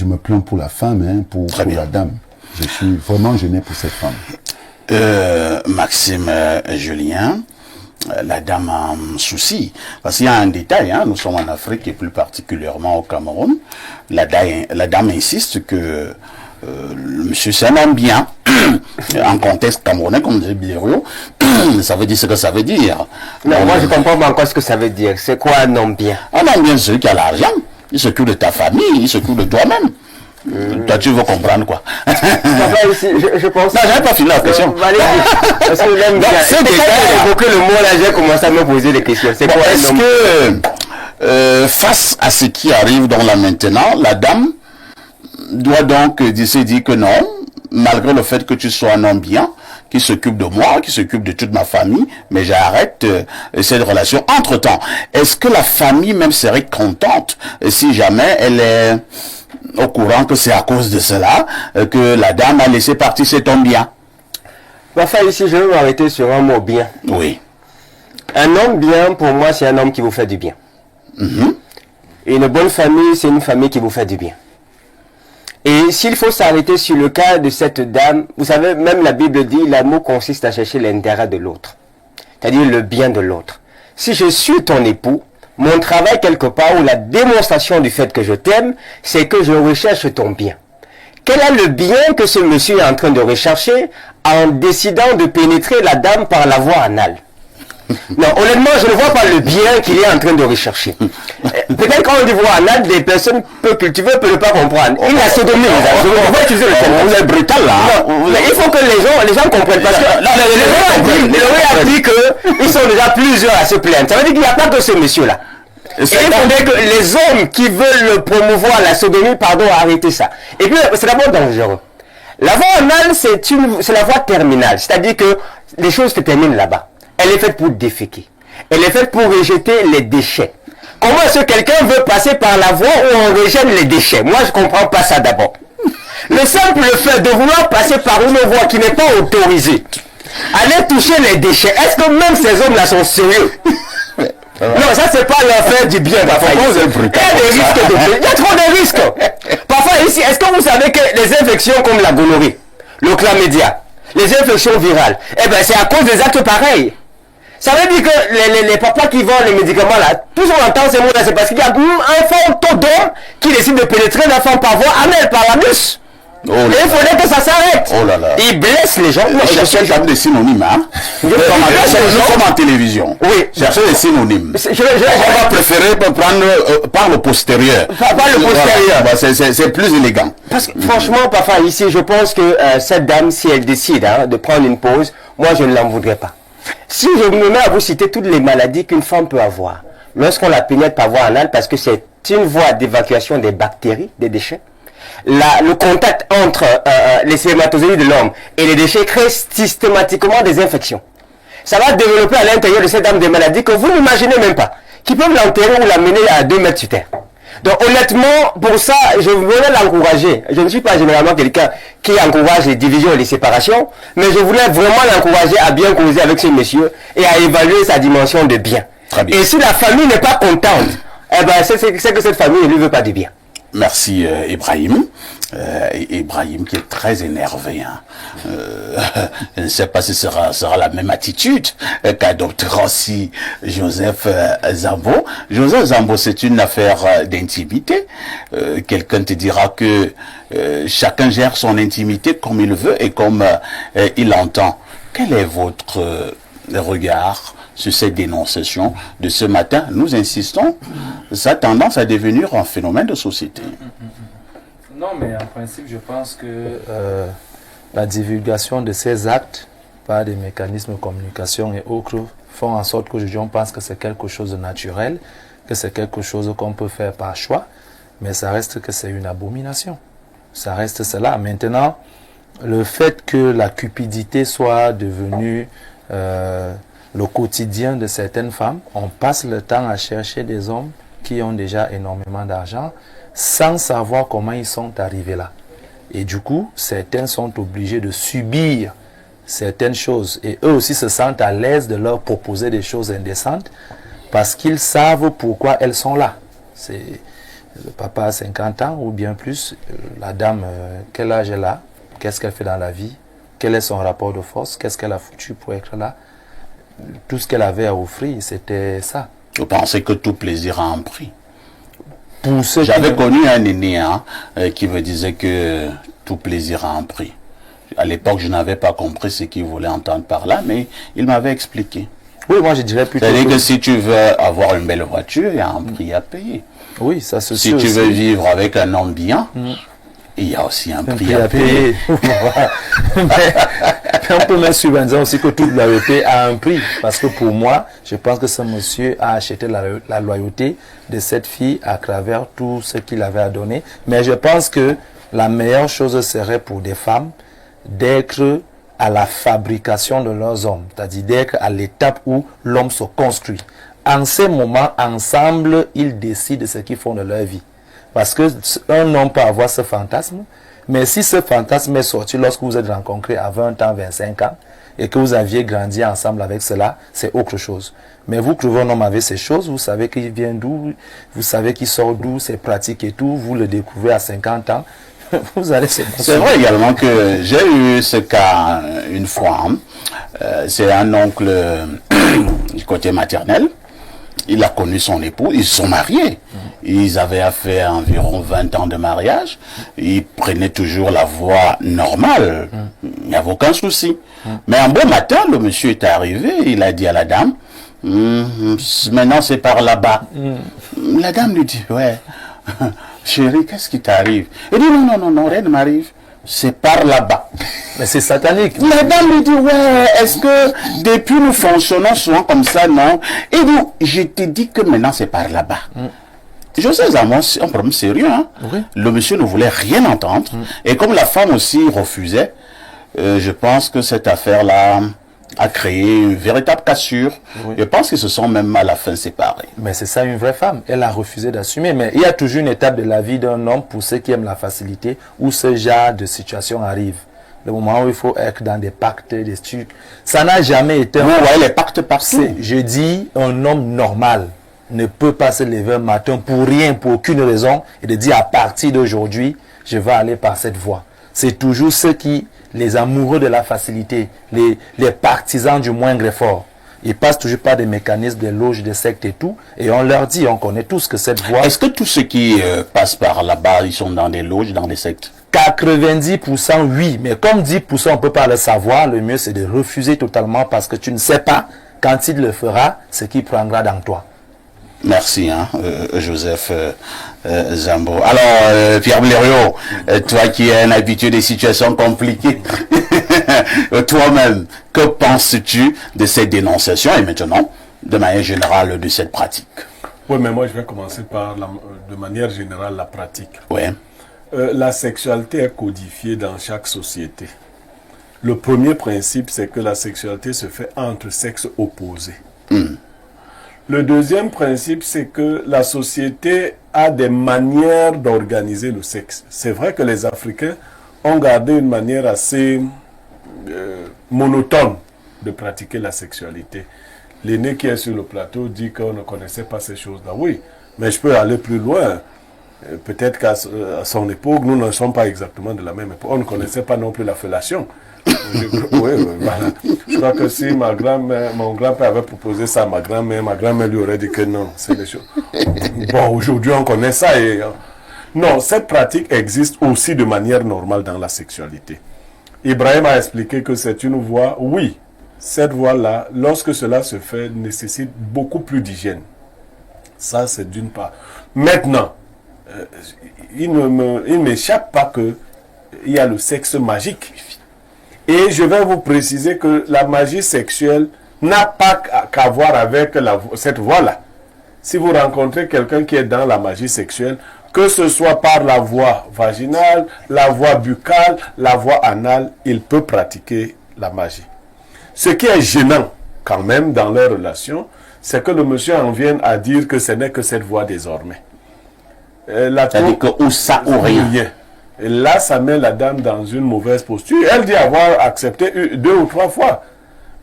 me plains pour la femme, hein, pour la dame. Je suis vraiment gêné pour cette femme. Maxime Julien, la dame a un souci. Parce qu'il y a un détail, hein, nous sommes en Afrique et plus particulièrement au Cameroun. La dame insiste que le monsieur c'est un homme bien. En contexte camerounais, comme disait Blérou, ça veut dire ce que ça veut dire. Non, moi je comprends pas encore ce que ça veut dire. C'est quoi un homme bien? Un homme bien, c'est celui qui a l'argent. Il s'occupe de ta famille, il s'occupe de toi-même. Toi, tu veux comprendre quoi? Je pense... Non, j'avais pas fini la question. Parce que l'homme bien... C'est déjà évoqué le mot là, j'ai commencé à me poser des questions. C'est quoi un homme? Est-ce que, face à ce qui arrive dans là maintenant, la dame doit donc se dire que non, malgré le fait que tu sois un homme bien, qui s'occupe de moi, qui s'occupe de toute ma famille, mais j'arrête cette relation. Entre-temps, est-ce que la famille même serait contente si jamais elle est au courant que c'est à cause de cela que la dame a laissé partir cet homme bien? Enfin, ici, je vais m'arrêter sur un mot bien. Oui. Un homme bien, pour moi, c'est un homme qui vous fait du bien. Et une bonne famille, c'est une famille qui vous fait du bien. Et s'il faut s'arrêter sur le cas de cette dame, vous savez, même la Bible dit, l'amour consiste à chercher l'intérêt de l'autre. C'est-à-dire le bien de l'autre. Si je suis ton époux, mon travail quelque part, ou la démonstration du fait que je t'aime, c'est que je recherche ton bien. Quel est le bien que ce monsieur est en train de rechercher en décidant de pénétrer la dame par la voie anale? Non, honnêtement, je ne vois pas le bien qu'il est en train de rechercher. Peut-être quand on dit voie anale, des personnes peu cultivées peuvent ne pas comprendre. Il a sodomie, je vais utiliser le terme. Vous êtes brutal là. Non, mais il faut que les gens comprennent. Parce que le roi a dit qu'ils sont déjà plusieurs à se plaindre. Ça veut dire qu'il n'y a pas que ce monsieur-là. Et il faudrait que les hommes qui veulent promouvoir la sodomie, arrêter ça. Et puis, c'est d'abord dangereux. La voie anale, c'est la voie terminale. C'est-à-dire que les choses se terminent là-bas. Elle est faite pour déféquer. Elle est faite pour rejeter les déchets. Comment est-ce que quelqu'un veut passer par la voie où on rejette les déchets? Moi, je ne comprends pas ça d'abord. Le simple fait de vouloir passer par une voie qui n'est pas autorisée, aller toucher les déchets, est-ce que même ces hommes-là sont sérieux? Non, ça c'est pas leur faire du bien. Parfois, il y a des risques il y a trop de risques. Parfois ici, est-ce que vous savez que les infections comme la gonorrhée, le chlamydia, les infections virales, eh ben c'est à cause des actes pareils. Ça veut dire que les papas qui vendent les médicaments là, tout on entend ces mots-là, c'est parce qu'il y a un fort taux d'hommes qui décident de pénétrer l'enfant par voie anale, par l'anus. Oh là et il faudrait que ça s'arrête. Oh là là. Ils blessent les gens. Cherchez des synonymes, hein. Nous sommes en télévision. Oui. Cherchez des synonymes. On va préférer prendre par le postérieur. Par le postérieur. C'est plus élégant. Parce que franchement, parfois ici, je pense que cette dame, si elle décide de prendre une pause, moi je ne l'en voudrais pas. Si je me mets à vous citer toutes les maladies qu'une femme peut avoir, lorsqu'on la pénètre par voie anale, parce que c'est une voie d'évacuation des bactéries, des déchets, le contact entre les spermatozoïdes de l'homme et les déchets crée systématiquement des infections. Ça va développer à l'intérieur de cette dame des maladies que vous n'imaginez même pas, qui peuvent l'enterrer ou l'amener à 2 mètres sur terre. Donc honnêtement, pour ça, je voulais l'encourager. Je ne suis pas généralement quelqu'un qui encourage les divisions et les séparations, mais je voulais vraiment l'encourager à bien causer avec ce monsieur et à évaluer sa dimension de bien. Très bien. Et si la famille n'est pas contente, eh ben c'est que cette famille ne lui veut pas du bien. Merci Ibrahim. Ibrahim qui est très énervé. Hein. Je ne sais pas si ce sera la même attitude qu'adoptera aussi Joseph Zambo. Joseph Zambo, c'est une affaire d'intimité. Quelqu'un te dira que chacun gère son intimité comme il veut et comme il entend. Quel est votre regard sur cette dénonciation de ce matin? Nous insistons, ça a tendance à devenir un phénomène de société. Non, mais en principe, je pense que la divulgation de ces actes par des mécanismes de communication et autres font en sorte qu'aujourd'hui on pense que c'est quelque chose de naturel, que c'est quelque chose qu'on peut faire par choix, mais ça reste que c'est une abomination. Ça reste cela. Maintenant, le fait que la cupidité soit devenue le quotidien de certaines femmes, on passe le temps à chercher des hommes qui ont déjà énormément d'argent sans savoir comment ils sont arrivés là. Et du coup, certains sont obligés de subir certaines choses. Et eux aussi se sentent à l'aise de leur proposer des choses indécentes parce qu'ils savent pourquoi elles sont là. C'est le papa a 50 ans ou bien plus, la dame, quel âge elle a, qu'est-ce qu'elle fait dans la vie, quel est son rapport de force, qu'est-ce qu'elle a foutu pour être là. Tout ce qu'elle avait à offrir, c'était ça. Vous pensez que tout plaisir a un prix? J'avais connu un aîné qui me disait que tout plaisir a un prix. À l'époque, je n'avais pas compris ce qu'il voulait entendre par là, mais il m'avait expliqué. Oui, moi je dirais plutôt... C'est-à-dire que si tu veux avoir une belle voiture, il y a un prix à payer. Oui, ça se Si tu veux vivre avec un homme bien, il y a aussi un prix à payer. Mais on peut mettre sur Benza aussi que toute loyauté a un prix. Parce que pour moi, je pense que ce monsieur a acheté la loyauté de cette fille à travers tout ce qu'il avait à donner. Mais je pense que la meilleure chose serait pour des femmes d'être à la fabrication de leurs hommes. C'est-à-dire d'être à l'étape où l'homme se construit. En ces moments, ensemble, ils décident ce qu'ils font de leur vie. Parce qu'un homme peut avoir ce fantasme, mais si ce fantasme est sorti lorsque vous êtes rencontrés à 20 ans, 25 ans, et que vous aviez grandi ensemble avec cela, c'est autre chose. Mais vous trouvez un homme avec ces choses, vous savez qu'il vient d'où, vous savez qu'il sort d'où, ses pratiques et tout, vous le découvrez à 50 ans, vous allez se... C'est vrai également que j'ai eu ce cas une fois. C'est un oncle du côté maternel. Il a connu son époux, ils se sont mariés. Ils avaient fait environ 20 ans de mariage. Ils prenaient toujours la voie normale. Il n'y avait aucun souci. Mais un beau matin, le monsieur est arrivé, il a dit à la dame, maintenant c'est par là-bas. La dame lui dit, ouais, chérie, qu'est-ce qui t'arrive? Il dit, non, rien ne m'arrive. c'est par là-bas. Mais c'est satanique. La dame lui dit, ouais, est-ce que depuis nous fonctionnons souvent comme ça, non? Et donc, je te dis que maintenant c'est par là-bas. José Amos, c'est un problème sérieux. Hein? Oui. Le monsieur ne voulait rien entendre. Et comme la femme aussi refusait, je pense que cette affaire-là a créé une véritable cassure. Oui. Je pense qu'ils se sont même à la fin séparés. Mais c'est ça une vraie femme. Elle a refusé d'assumer. Mais il y a toujours une étape de la vie d'un homme pour ceux qui aiment la facilité où ce genre de situation arrive. Le moment où il faut être dans des pactes, des trucs. Ça n'a jamais été Vous voyez les pactes partout. Je dis, un homme normal ne peut pas se lever un matin pour rien, pour aucune raison, et de dire à partir d'aujourd'hui, je vais aller par cette voie. C'est toujours ceux qui, les amoureux de la facilité, les partisans du moindre effort. Ils passent toujours par des mécanismes, des loges, des sectes et tout, et on leur dit, on connaît tous que cette voie... Est-ce que tous ceux qui passent par là-bas, ils sont dans des loges, dans des sectes? 90% oui, mais comme 10% on ne peut pas le savoir, le mieux c'est de refuser totalement parce que tu ne sais pas quand il le fera, ce qu'il prendra dans toi. Merci, hein, Joseph Zambo. Alors, Pierre Blériot, toi qui es un habitué des situations compliquées, toi-même, que penses-tu de cette dénonciation et maintenant, de manière générale, de cette pratique? Oui, mais moi je vais commencer par, de manière générale, la pratique. Oui. La sexualité est codifiée dans chaque société. Le premier principe, c'est que la sexualité se fait entre sexes opposés. Le deuxième principe, c'est que la société a des manières d'organiser le sexe. C'est vrai que les Africains ont gardé une manière assez monotone de pratiquer la sexualité. L'aîné qui est sur le plateau dit qu'on ne connaissait pas ces choses-là. Oui, mais je peux aller plus loin. Peut-être qu'à son époque, nous ne sommes pas exactement de la même époque. On ne connaissait pas non plus la fellation. Voilà. Je crois que si mon grand-père avait proposé ça à ma grand-mère lui aurait dit que non, c'est des choses. Bon, aujourd'hui on connaît ça et... Non, cette pratique existe aussi de manière normale dans la sexualité. Ibrahim a expliqué que c'est une voie, oui, cette voie-là, lorsque cela se fait, nécessite beaucoup plus d'hygiène. Ça, c'est d'une part. Maintenant, il ne m'échappe pas qu'il y a le sexe magique. Et je vais vous préciser que la magie sexuelle n'a pas qu'à voir avec cette voie-là. Si vous rencontrez quelqu'un qui est dans la magie sexuelle, que ce soit par la voie vaginale, la voie buccale, la voie anale, il peut pratiquer la magie. Ce qui est gênant quand même dans leur relation, c'est que le monsieur en vienne à dire que ce n'est que cette voie désormais. C'est-à-dire que ou ça ou rien. Et là, ça met la dame dans une mauvaise posture. Elle dit avoir accepté 2 ou 3 fois.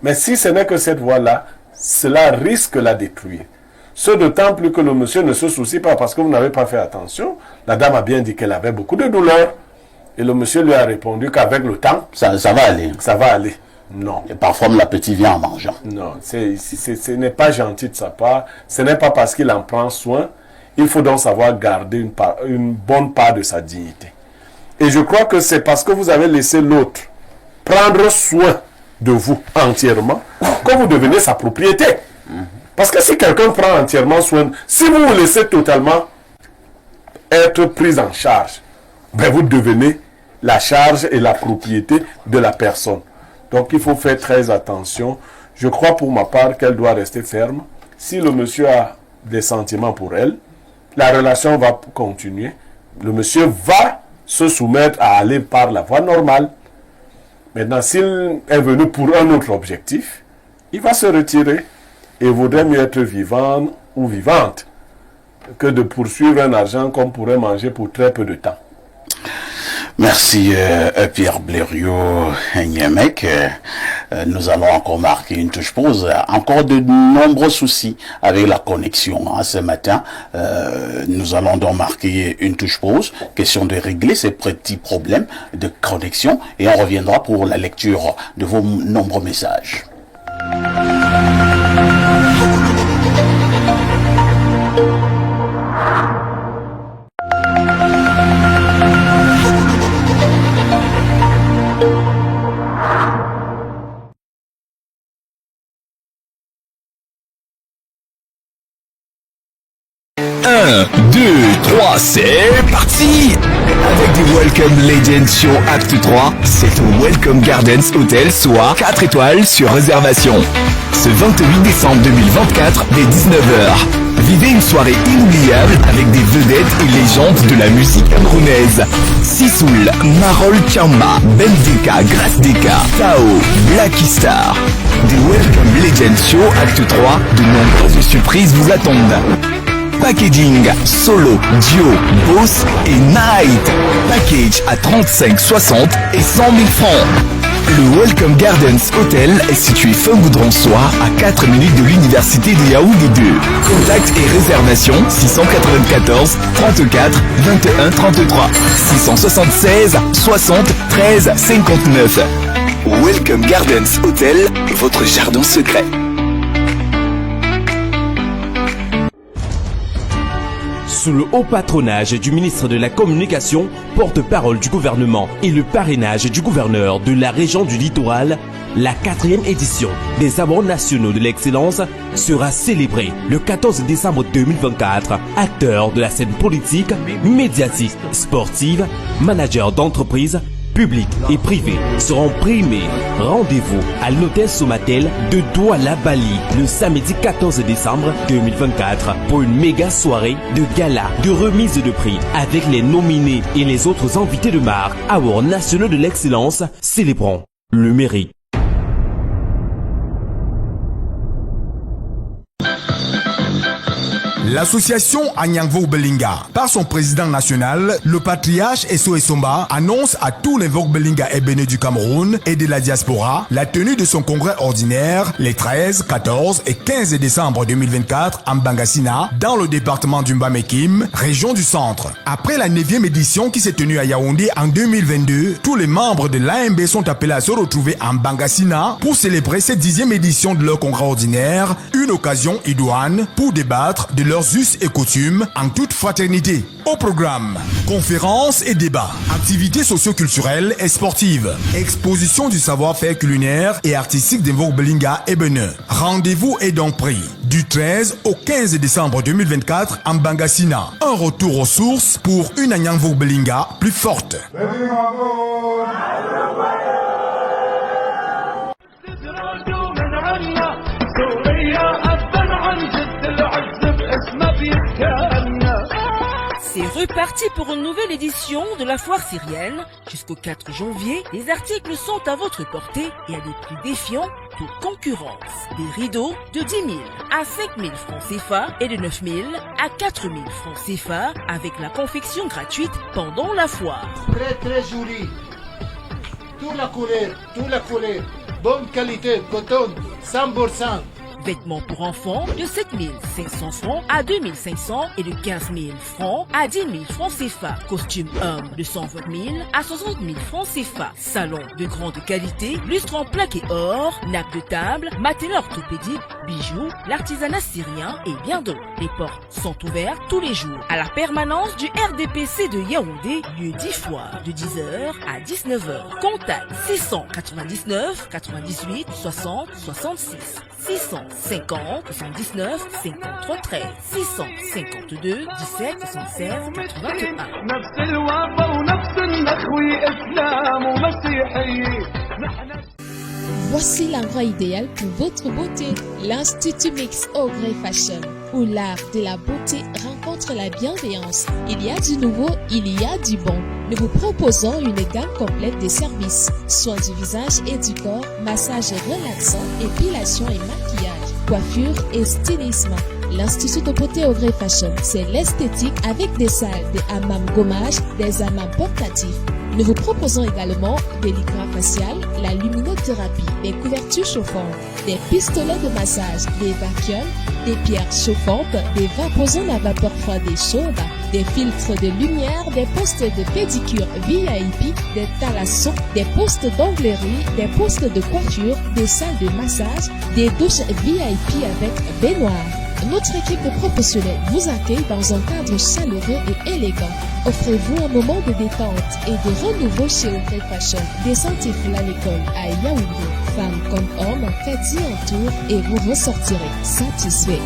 Mais si ce n'est que cette voie-là, cela risque de la détruire. Ce d'autant plus que le monsieur ne se soucie pas parce que vous n'avez pas fait attention. La dame a bien dit qu'elle avait beaucoup de douleur. Et le monsieur lui a répondu qu'avec le temps, ça va aller. Ça va aller. Non. Et parfois, l'appétit vient en mangeant. Non, ce n'est pas gentil de sa part. Ce n'est pas parce qu'il en prend soin. Il faut donc savoir garder une bonne part de sa dignité. Et je crois que c'est parce que vous avez laissé l'autre prendre soin de vous entièrement que vous devenez sa propriété. Parce que si quelqu'un prend entièrement soin, si vous vous laissez totalement être pris en charge, ben vous devenez la charge et la propriété de la personne. Donc il faut faire très attention. Je crois pour ma part qu'elle doit rester ferme. Si le monsieur a des sentiments pour elle, la relation va continuer. Le monsieur va se soumettre à aller par la voie normale. Maintenant, s'il est venu pour un autre objectif, il va se retirer. Et vaudrait mieux être vivant ou vivante que de poursuivre un argent qu'on pourrait manger pour très peu de temps. Merci Pierre Blériot Nyemek. Nous allons encore marquer une touche pause. Encore de nombreux soucis avec la connexion ce matin. Nous allons donc marquer une touche pause. Question de régler ces petits problèmes de connexion. Et on reviendra pour la lecture de vos nombreux messages. Un, deux, trois, c'est parti! Avec des Welcome Legends Show Acte 3, c'est au Welcome Gardens Hotel, soit 4 étoiles sur réservation. Ce 28 décembre 2024, dès 19h. Vivez une soirée inoubliable avec des vedettes et légendes de la musique camerounaise. Sisoul, Marol Kiamba, Ben Deka, Grace Deka, Tao, Blacky Star. Des Welcome Legends Show Acte 3, de nombreuses surprises vous attendent. Packaging, solo, duo, boss et night. Package à 35, 60 et 100 000 francs. Le Welcome Gardens Hotel est situé fin Goudron-Soir à 4 minutes de l'université de Yaoundé 2. Contact et réservation 694 34 21 33 676 60 13 59. Welcome Gardens Hotel, votre jardin secret. Sous le haut patronage du ministre de la Communication, porte-parole du gouvernement et le parrainage du gouverneur de la région du Littoral, la 4e édition des Awards nationaux de l'excellence sera célébrée le 14 décembre 2024. Acteurs de la scène politique, médiatique, sportive, managers d'entreprise, publics et privés seront primés. Rendez-vous à l'hôtel Somatel de Douala Bali le samedi 14 décembre 2024 pour une méga soirée de gala, de remise de prix avec les nominés et les autres invités de marque. Awards nationaux de l'excellence, célébrons le mérite. L'association Anyangvo Belinga, par son président national, le patriarche Esso Essomba, annonce à tous les Vogue Belinga et bénis du Cameroun et de la diaspora la tenue de son congrès ordinaire les 13, 14 et 15 décembre 2024 à Mbangassina, dans le département du Mbamekim, région du centre. Après la 9e édition qui s'est tenue à Yaoundé en 2022, tous les membres de l'AMB sont appelés à se retrouver à Mbangassina pour célébrer cette 10e édition de leur congrès ordinaire, une occasion idoine pour débattre de leurs us et coutumes en toute fraternité. Au programme, conférences et débats, activités socio-culturelles et sportives, exposition du savoir-faire culinaire et artistique des Vogue Belinga et Benin. Rendez-vous est donc pris du 13 au 15 décembre 2024 en Mbangassina. Un retour aux sources pour une Anyangvo Belinga plus forte. C'est reparti pour une nouvelle édition de la foire syrienne. Jusqu'au 4 janvier, les articles sont à votre portée et à des prix défiants toute concurrence. Des rideaux de 10 000 à 5 000 francs CFA et de 9 000 à 4 000 francs CFA avec la confection gratuite pendant la foire. Très joli. Toute la couleur, bonne qualité, coton, 100%. Vêtements pour enfants de 7 500 francs à 2 500 et de 15 000 francs à 10 000 francs CFA. Costume homme de 120 000 à 60 000 francs CFA. Salon de grande qualité, lustre en plaque et or, nappe de table, matelas orthopédique, bijoux, l'artisanat syrien et bien d'autres. Les portes sont ouvertes tous les jours à la permanence du RDPC de Yaoundé, lieu 10 foires de 10h à 19h. Contact 699 98 60 66 650 79 53 13 652 17 76 81. Voici l'endroit idéal pour votre beauté. L'Institut Mix Ogrey Fashion, où l'art de la beauté rencontre la bienveillance. Il y a du nouveau, il y a du bon. Nous vous proposons une gamme complète de services. Soins du visage et du corps, massage relaxant, épilation et maquillage, coiffure et stylisme. L'Institut de beauté Ogrey Fashion, c'est l'esthétique avec des salles de hammam gommage, des hammams portatifs. Nous vous proposons également des lycras faciales, la luminothérapie, des couvertures chauffantes, des pistolets de massage, des vacuums, des pierres chauffantes, des vaposanes à vapeur froide et chaude, des filtres de lumière, des postes de pédicure VIP, des thalassons, des postes d'onglerie, des postes de coiffure, des salles de massage, des douches VIP avec baignoire. Notre équipe de professionnels vous accueille dans un cadre chaleureux et élégant. Offrez-vous un moment de détente et de renouveau chez Ogrey Fashion. Descendez-vous à l'école à Yaoundé. Femmes comme hommes, faites-y un tour et vous ressortirez satisfait.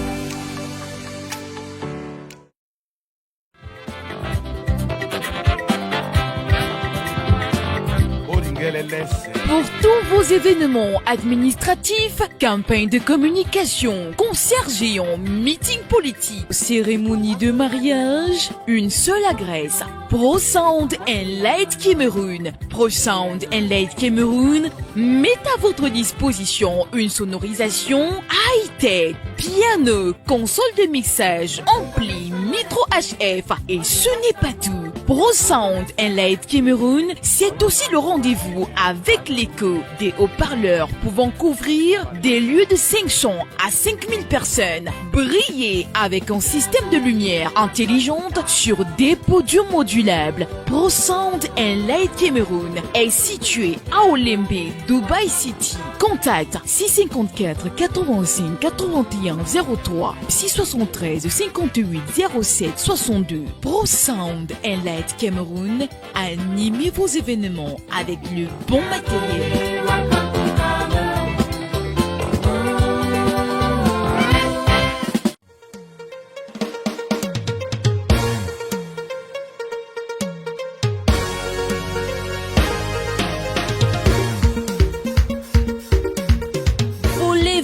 Pour tous vos événements administratifs, campagnes de communication, concerts géants, meetings politiques, cérémonies de mariage, une seule adresse. Pro Sound and Light Cameroun. Pro Sound and Light Cameroun met à votre disposition une sonorisation high-tech, piano, console de mixage, ampli, micro HF et ce n'est pas tout. Pro Sound and Light Cameroun, c'est aussi le rendez-vous avec l'écho des haut-parleurs pouvant couvrir des lieux de 500 à 5000 personnes. Briller avec un système de lumière intelligente sur des podiums modulables. Pro Sound and Light Cameroun est situé à Olembe, Dubai City. Contact 654 85 81 03 673 58 07 62. Pro Sound and Light Cameroun, animez vos événements avec le bon matériel.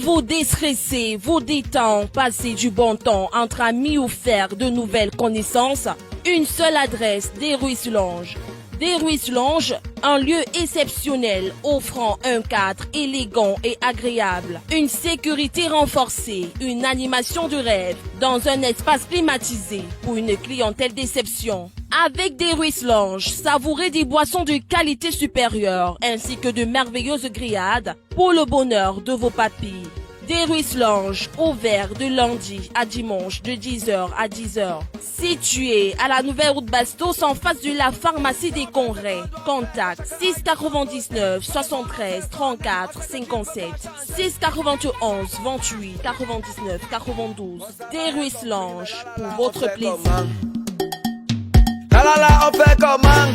Vous déstresser, vous détendre, passer du bon temps entre amis ou faire de nouvelles connaissances. Une seule adresse, Des Ruisses Lounge. Des Ruisses Lounge, un lieu exceptionnel offrant un cadre élégant et agréable, une sécurité renforcée, une animation de rêve dans un espace climatisé pour une clientèle d'exception. Avec Des Ruisses Lounge, savourez des boissons de qualité supérieure ainsi que de merveilleuses grillades pour le bonheur de vos papilles. Des Ruisses Lounge, ouvert de lundi à dimanche de 10h à 10h. Situé à la nouvelle route Bastos en face de la pharmacie des Congrès. Contact 699 73 34 57 691 28 99 92. Des Ruisses Lounge pour votre plaisir. La la la, on fait comment?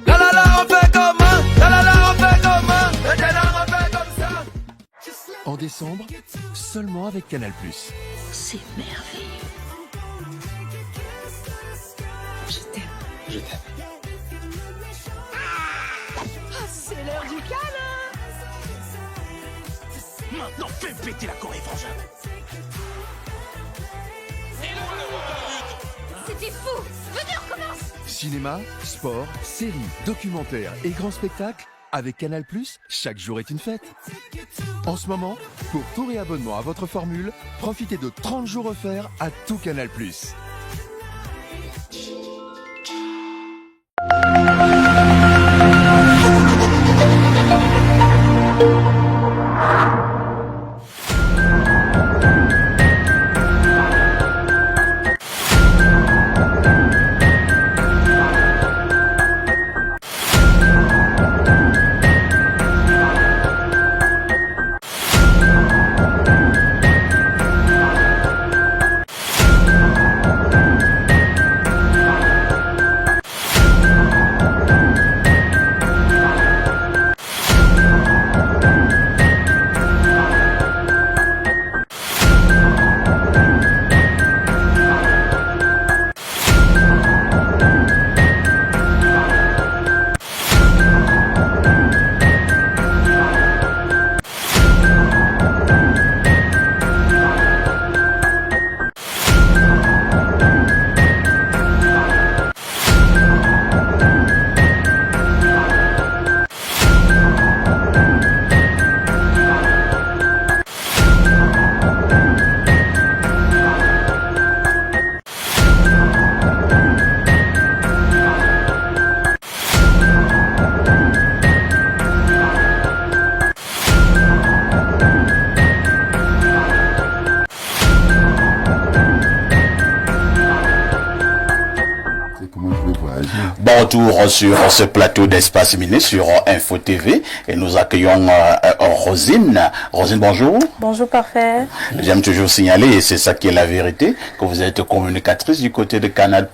La la la, on fait comment? La la la, on fait comment? Le ténor, on fait comme ça. En décembre, seulement avec Canal+. C'est merveilleux. Je t'aime. Je t'aime. Ah, c'est l'heure du câlin. Maintenant, fais péter la Corée, frangin. C'était fou. Venez, on recommence. Cinéma, sport, séries, documentaires et grands spectacles. Avec Canal+, chaque jour est une fête. En ce moment, pour tout réabonnement à votre formule, profitez de 30 jours offerts à tout Canal+. Bon retour sur ce plateau d'Espace Miné sur Info TV et nous accueillons Rosine. Rosine, bonjour. Bonjour, parfait. J'aime toujours signaler, et c'est ça qui est la vérité, que vous êtes communicatrice du côté de Canal+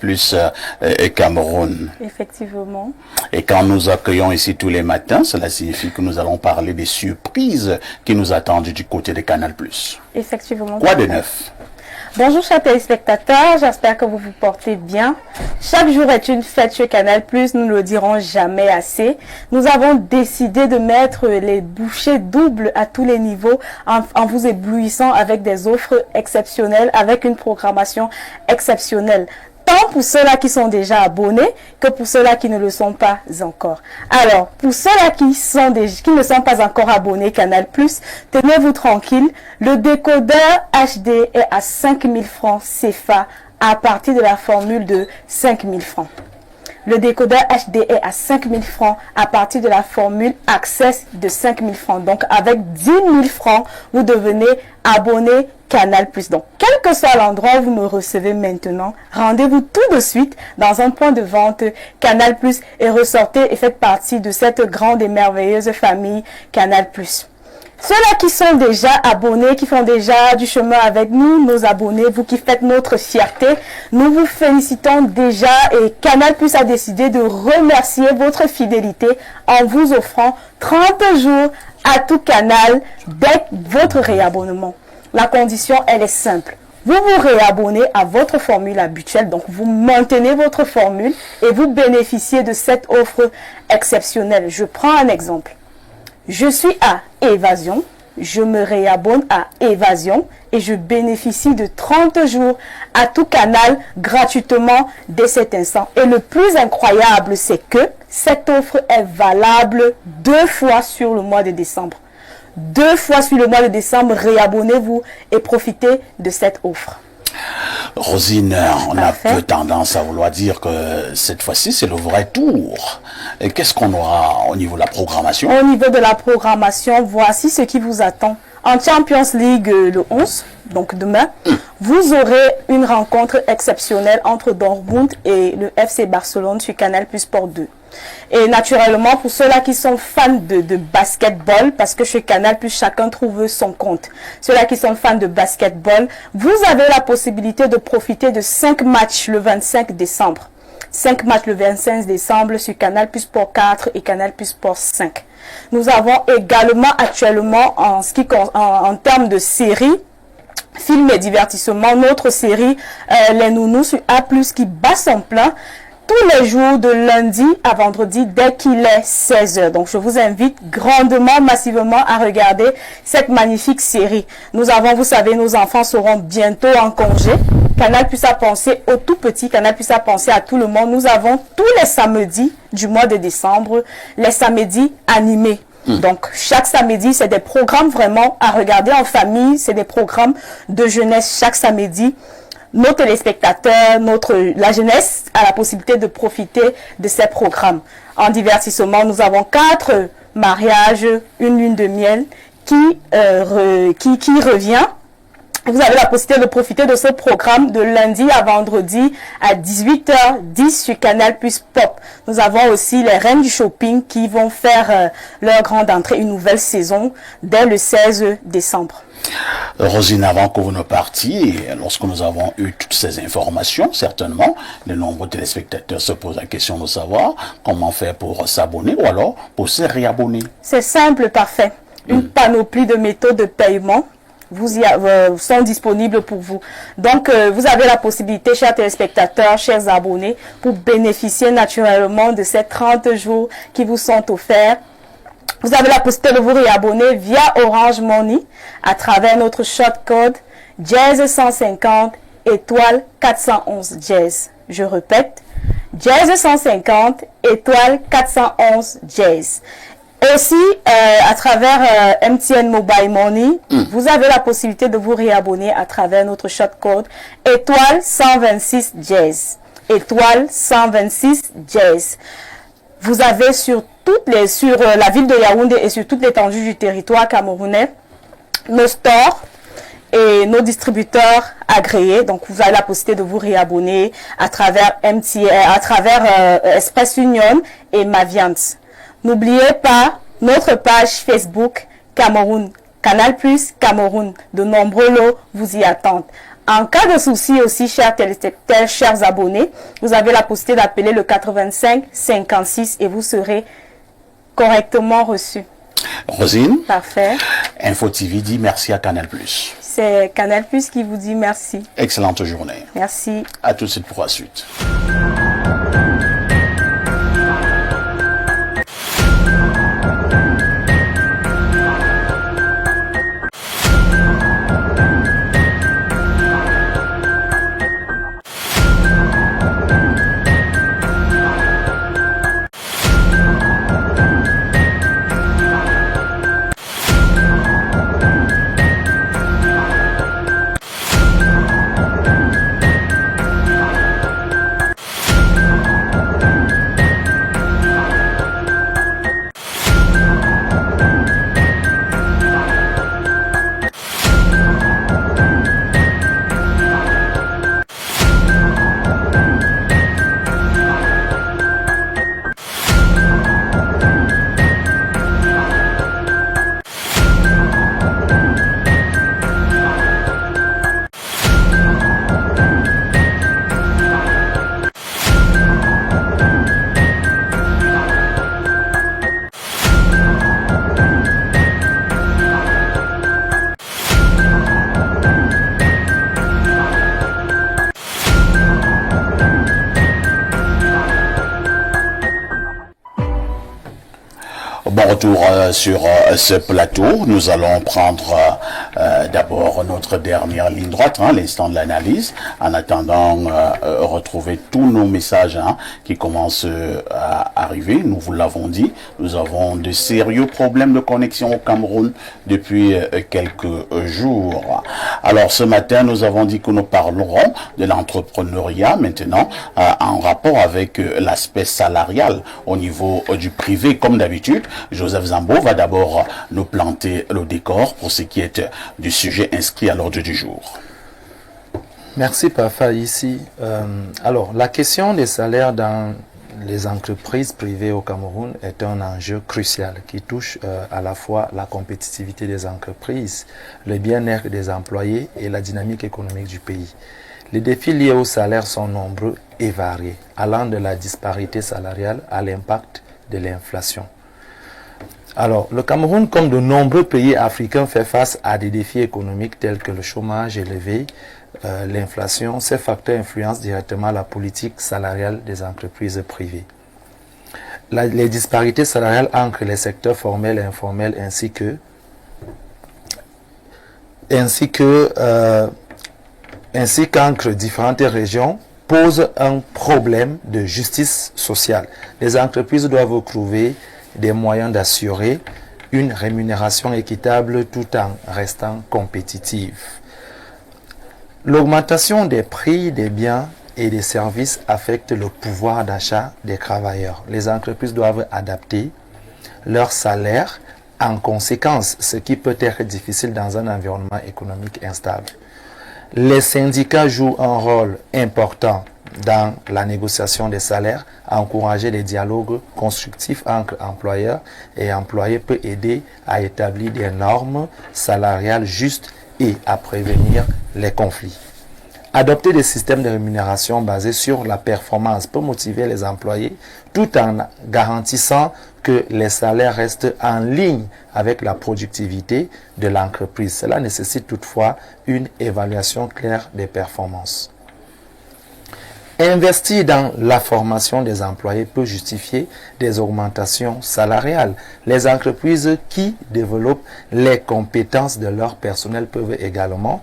Cameroun. Effectivement. Et quand nous accueillons ici tous les matins, cela signifie que nous allons parler des surprises qui nous attendent du côté de Canal+. Effectivement. Quoi de neuf? Bonjour chers téléspectateurs, j'espère que vous vous portez bien. Chaque jour est une fête chez Canal+, nous ne le dirons jamais assez. Nous avons décidé de mettre les bouchées doubles à tous les niveaux en vous éblouissant avec des offres exceptionnelles, avec une programmation exceptionnelle. Tant pour ceux-là qui sont déjà abonnés que pour ceux-là qui ne le sont pas encore. Alors, pour ceux-là qui ne sont pas encore abonnés Canal+, tenez-vous tranquille, le décodeur HD est à 5000 francs CFA à partir de la formule de 5000 francs. Le décodeur HD est à 5000 francs à partir de la formule Access de 5000 francs. Donc, avec 10 000 francs, vous devenez abonné Canal+. Donc, quel que soit l'endroit où vous me recevez maintenant, rendez-vous tout de suite dans un point de vente Canal+, et ressortez et faites partie de cette grande et merveilleuse famille Canal+. Ceux-là qui sont déjà abonnés, qui font déjà du chemin avec nous, nos abonnés, vous qui faites notre fierté, nous vous félicitons déjà et Canal+ a décidé de remercier votre fidélité en vous offrant 30 jours à tout canal dès votre réabonnement. La condition, elle est simple. Vous vous réabonnez à votre formule habituelle, donc vous maintenez votre formule et vous bénéficiez de cette offre exceptionnelle. Je prends un exemple. Je suis à Évasion, je me réabonne à Évasion et je bénéficie de 30 jours à tout canal gratuitement dès cet instant. Et le plus incroyable, c'est que cette offre est valable 2 fois sur le mois de décembre. 2 fois sur le mois de décembre, réabonnez-vous et profitez de cette offre. Rosine, on a peu tendance à vouloir dire que cette fois-ci, c'est le vrai tour. Et qu'est-ce qu'on aura au niveau de la programmation? Au niveau de la programmation, voici ce qui vous attend. En Champions League le 11, donc demain, vous aurez une rencontre exceptionnelle entre Dortmund et le FC Barcelone sur Canal+ Sport 2. Et naturellement, pour ceux-là qui sont fans de basketball, parce que chez Canal+, chacun trouve son compte. Ceux-là qui sont fans de basketball, vous avez la possibilité de profiter de 5 matchs le 25 décembre. 5 matchs le 25 décembre sur Canal+ Sport 4 et Canal+ Sport 5. Nous avons également actuellement, en termes de séries, films et divertissements, notre série Les Nounous sur A+, qui bat son plein tous les jours de lundi à vendredi dès qu'il est 16h. Donc je vous invite grandement, massivement à regarder cette magnifique série. Nous avons, vous savez, nos enfants seront bientôt en congé. Canal+ a pensé aux tout petits, Canal+ a pensé à tout le monde. Nous avons tous les samedis du mois de décembre, les samedis animés. Donc, chaque samedi, c'est des programmes vraiment à regarder en famille. C'est des programmes de jeunesse chaque samedi. Nos téléspectateurs, la jeunesse a la possibilité de profiter de ces programmes. En divertissement, nous avons 4 mariages, une lune de miel qui revient. Vous avez la possibilité de profiter de ce programme de lundi à vendredi à 18h10 sur Canal+ Pop. Nous avons aussi les Reines du Shopping qui vont faire leur grande entrée, une nouvelle saison, dès le 16 décembre. Rosine, avant que vous ne partiez, lorsque nous avons eu toutes ces informations, certainement, de nombreux téléspectateurs se posent la question de savoir comment faire pour s'abonner ou alors pour se réabonner. C'est simple, parfait. Une panoplie de méthodes de paiement sont disponibles pour vous. Donc, vous avez la possibilité, chers téléspectateurs, chers abonnés, pour bénéficier naturellement de ces 30 jours qui vous sont offerts. Vous avez la possibilité de vous réabonner via Orange Money à travers notre shortcode Jazz 150 étoile 411 Jazz. Je répète, Jazz 150 étoile 411 Jazz. Aussi, à travers MTN Mobile Money, vous avez la possibilité de vous réabonner à travers notre shortcode étoile 126 Jazz. Étoile 126 Jazz. Vous avez sur la ville de Yaoundé et sur toute l'étendue du territoire camerounais nos stores et nos distributeurs agréés. Donc, vous avez la possibilité de vous réabonner à travers Express Union et Maviant. N'oubliez pas notre page Facebook Cameroun, Canal+ Cameroun. De nombreux lots vous y attendent. En cas de souci aussi, chers téléspectateurs, chers abonnés, vous avez la possibilité d'appeler le 85 56 et vous serez correctement reçus. Rosine, parfait. Info TV dit merci à Canal+. c'est Canal Plus qui vous dit merci. Excellente journée. Merci. À tout de suite pour la suite. Bon retour sur ce plateau. Nous allons prendre d'abord notre dernière ligne droite, l'instant de l'analyse, en attendant retrouver tous nos messages qui commencent à arriver. Nous vous l'avons dit, nous avons de sérieux problèmes de connexion au Cameroun depuis quelques jours. Alors ce matin, nous avons dit que nous parlerons de l'entrepreneuriat maintenant en rapport avec l'aspect salarial au niveau du privé. Comme d'habitude, Joseph Zambo va d'abord nous planter le décor pour ce qui est du sujet inscrit à l'ordre du jour. Merci Pafa. Ici, alors la question des salaires dans les entreprises privées au Cameroun est un enjeu crucial qui touche à la fois la compétitivité des entreprises, le bien-être des employés et la dynamique économique du pays. Les défis liés au salaire sont nombreux et variés, allant de la disparité salariale à l'impact de l'inflation. Alors, le Cameroun, comme de nombreux pays africains, fait face à des défis économiques tels que le chômage élevé, l'inflation. Ces facteurs influencent directement la politique salariale des entreprises privées. Les disparités salariales entre les secteurs formels et informels ainsi qu'entre différentes régions posent un problème de justice sociale. Les entreprises doivent trouver des moyens d'assurer une rémunération équitable tout en restant compétitive. L'augmentation des prix des biens et des services affecte le pouvoir d'achat des travailleurs. Les entreprises doivent adapter leur salaire en conséquence, ce qui peut être difficile dans un environnement économique instable. Les syndicats jouent un rôle important dans la négociation des salaires. Encourager les dialogues constructifs entre employeurs et employés peut aider à établir des normes salariales justes et à prévenir les conflits. Adopter des systèmes de rémunération basés sur la performance peut motiver les employés tout en garantissant que les salaires restent en ligne avec la productivité de l'entreprise. Cela nécessite toutefois une évaluation claire des performances. Investir dans la formation des employés peut justifier des augmentations salariales. Les entreprises qui développent les compétences de leur personnel peuvent également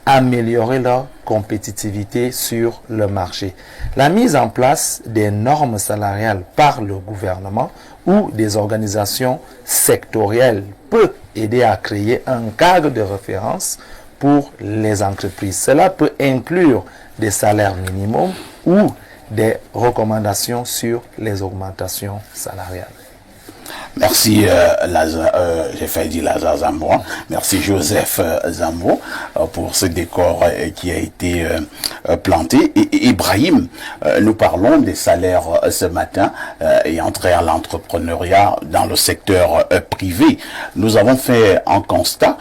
améliorer leur compétitivité sur le marché. La mise en place des normes salariales par le gouvernement ou des organisations sectorielles peut aider à créer un cadre de référence pour les entreprises. Cela peut inclure des salaires minimums ou des recommandations sur les augmentations salariales. Merci j'ai failli dire Lazare Zambo. Merci Joseph Zambo pour ce décor qui a été planté. Et Ibrahim, nous parlons des salaires ce matin et entrer à l'entrepreneuriat dans le secteur privé. Nous avons fait un constat.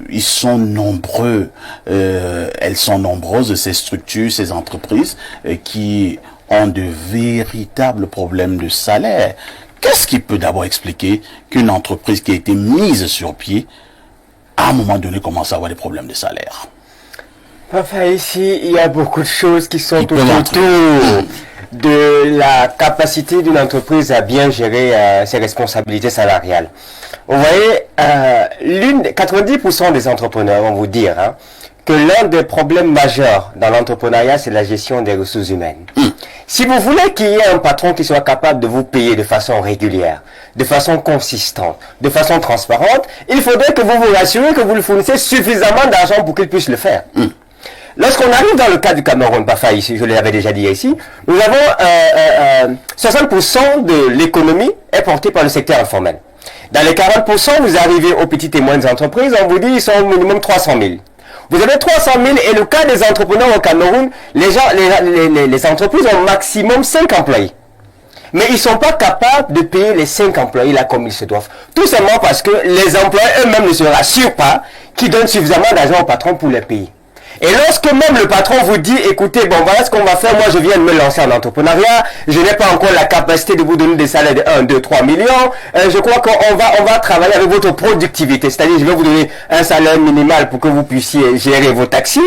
Ils sont nombreux, elles sont nombreuses, ces structures, ces entreprises qui ont de véritables problèmes de salaire. Qu'est-ce qui peut d'abord expliquer qu'une entreprise qui a été mise sur pied à un moment donné, commencent à avoir des problèmes de salaire. Enfin, ici, il y a beaucoup de choses qui sont peuvent autour de la capacité d'une entreprise à bien gérer ses responsabilités salariales. Vous voyez, 90% des entrepreneurs vont vous dire que l'un des problèmes majeurs dans l'entrepreneuriat, c'est la gestion des ressources humaines. Si vous voulez qu'il y ait un patron qui soit capable de vous payer de façon régulière, de façon consistante, de façon transparente, il faudrait que vous vous rassurez que vous lui fournissez suffisamment d'argent pour qu'il puisse le faire. Lorsqu'on arrive dans le cas du Cameroun, parfois ici, je l'avais déjà dit ici, nous avons 60% de l'économie est portée par le secteur informel. Dans les 40%, vous arrivez aux petites et moyennes entreprises, on vous dit ils sont au minimum 300 000. Vous avez 300 000 et le cas des entrepreneurs au Cameroun, les entreprises ont au maximum 5 employés. Mais ils ne sont pas capables de payer les 5 employés là comme ils se doivent. Tout simplement parce que les employés eux-mêmes ne se rassurent pas qu'ils donnent suffisamment d'argent au patron pour les payer. Et lorsque même le patron vous dit, écoutez, bon voilà ce qu'on va faire, moi je viens de me lancer en entrepreneuriat, je n'ai pas encore la capacité de vous donner des salaires de 1, 2, 3 millions, je crois qu'on va travailler avec votre productivité, c'est-à-dire je vais vous donner un salaire minimal pour que vous puissiez gérer vos taxis,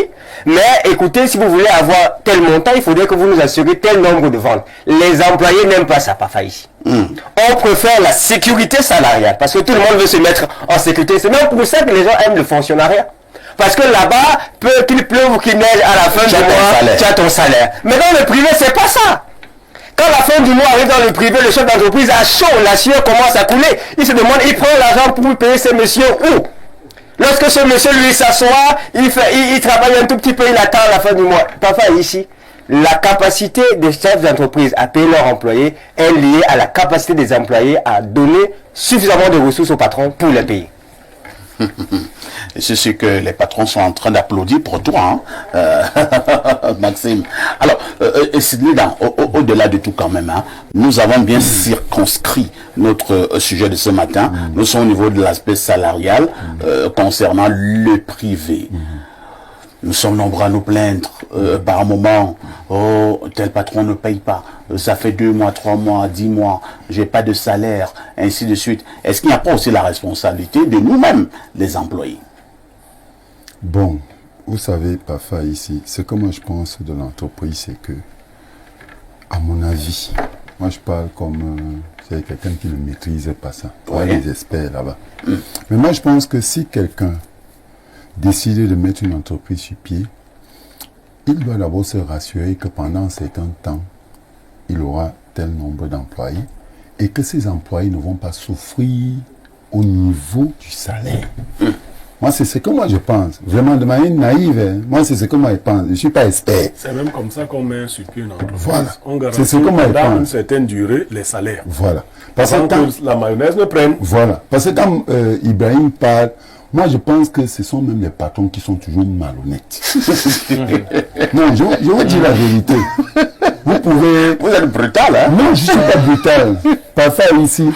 mais écoutez, si vous voulez avoir tel montant, il faudrait que vous nous assurez tel nombre de ventes. Les employés n'aiment pas ça, parfois ici. On préfère la sécurité salariale, parce que tout le monde veut se mettre en sécurité, c'est même pour ça que les gens aiment le fonctionnariat. Parce que là-bas, qu'il pleuve ou qu'il neige, à la fin du mois, tu as ton salaire. Mais dans le privé, c'est pas ça. Quand la fin du mois arrive dans le privé, le chef d'entreprise a chaud, la sueur commence à couler. Il se demande, il prend l'argent pour payer ces messieurs où? Lorsque ce monsieur, lui, s'assoit, il travaille un tout petit peu, il attend la fin du mois. Parfois, ici, la capacité des chefs d'entreprise à payer leurs employés est liée à la capacité des employés à donner suffisamment de ressources au patron pour les payer. Et c'est ce que les patrons sont en train d'applaudir pour toi, Maxime. Alors, au-delà de tout quand même, nous avons bien circonscrit notre sujet de ce matin. Nous sommes au niveau de l'aspect salarial concernant le privé. Nous sommes nombreux à nous plaindre par moment. Oh, tel patron ne paye pas. Ça fait 2 mois, 3 mois, 10 mois. J'ai pas de salaire, ainsi de suite. Est-ce qu'il n'y a pas aussi la responsabilité de nous-mêmes, les employés? Bon, vous savez, parfois ici, ce que moi je pense de l'entreprise, c'est que, à mon avis, moi je parle comme c'est quelqu'un qui ne maîtrise pas ça. Ouais. Les experts là-bas. Mais moi je pense que si quelqu'un décide de mettre une entreprise sur pied, il doit d'abord se rassurer que pendant un certain temps, il aura tel nombre d'employés et que ces employés ne vont pas souffrir au niveau du salaire. Moi, c'est ce que moi je pense. Vraiment, de manière naïve, hein. Moi, c'est ce que moi je pense. Je ne suis pas expert. C'est même comme ça qu'on met sur pied une entreprise. Voilà. On garantit ce que moi je pendant pense. une certaine durée les salaires. Voilà. Parce que que la mayonnaise ne prenne. Voilà. Parce que quand Ibrahim parle, moi je pense que ce sont même les patrons qui sont toujours malhonnêtes. Non, je vous dis la vérité. Vous pouvez... Vous êtes brutal, hein? Non, je ne suis pas brutal. Parfois ici,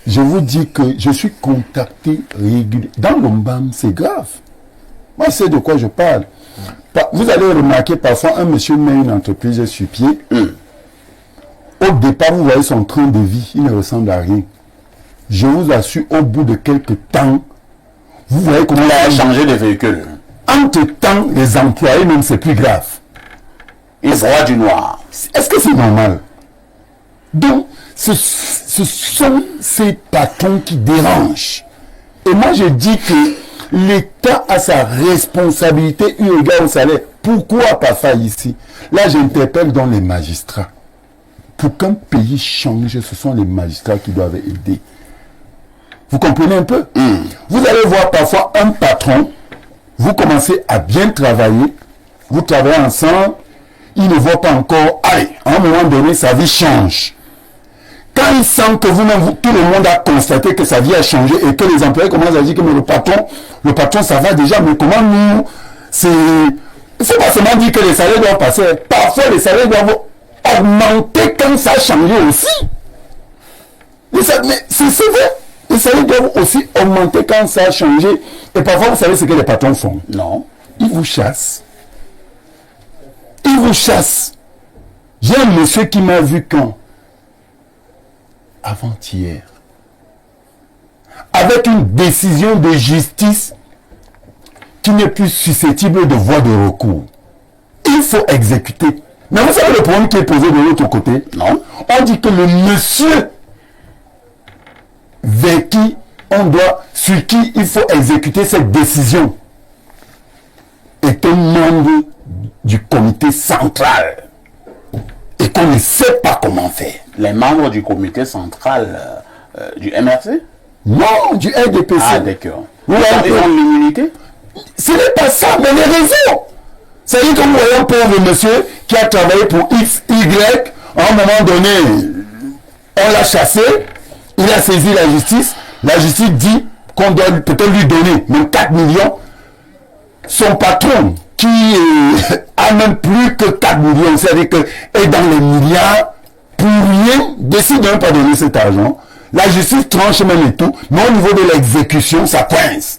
je vous dis que je suis contacté régulièrement. Dans l'Ombam, c'est grave. Moi, je sais de quoi je parle. Vous allez remarquer parfois un monsieur met une entreprise sur pied. Au départ, vous voyez son train de vie, il ne ressemble à rien. Je vous assure, au bout de quelques temps, vous voyez comment il a changé de véhicule. Entre-temps, les employés, même, c'est plus grave. Ils voient du noir. Est-ce que c'est normal? Donc, ce sont ces patrons qui dérangent. Et moi, je dis que l'État a sa responsabilité eu égard au salaire. Pourquoi pas ça ici? Là, j'interpelle dans les magistrats. Pour qu'un pays change, ce sont les magistrats qui doivent aider. Vous comprenez un peu? Vous allez voir parfois un patron, vous commencez à bien travailler, vous travaillez ensemble, il ne voit pas encore, allez, à un moment donné, sa vie change. Quand il sent que vous-même, tout le monde a constaté que sa vie a changé et que les employés commencent à dire que mais le patron, ça va déjà, mais comment nous, c'est... Il ne faut pas seulement dire que les salaires doivent passer. Parfois, les salaires doivent augmenter quand ça a changé aussi. Mais c'est vrai. Les salaires doivent aussi augmenter quand ça a changé. Et parfois, vous savez ce que les patrons font? Non. Ils vous chassent. Ils vous chassent. J'ai un monsieur qui m'a vu quand? Avant-hier. Avec une décision de justice qui n'est plus susceptible de voie de recours. Il faut exécuter. Mais vous savez le problème qui est posé de l'autre côté? Non. On dit que le monsieur vers qui sur qui il faut exécuter cette décision est un membre du comité central et qu'on ne sait pas comment faire. Les membres du comité central du MRC? Non, du RDPC. Ah, d'accord. Ils ont l'immunité? Ce n'est pas ça, mais les raisons. C'est-à-dire que vous voyez un pauvre monsieur qui a travaillé pour X, Y, à un moment donné, on l'a chassé, il a saisi la justice dit qu'on doit peut-être lui donner même 4 millions. Son patron, qui a même plus que 4 millions, c'est-à-dire que est dans les milliards, pour rien, décide de ne pas donner cet argent. La justice tranche même et tout, mais au niveau de l'exécution, ça coince.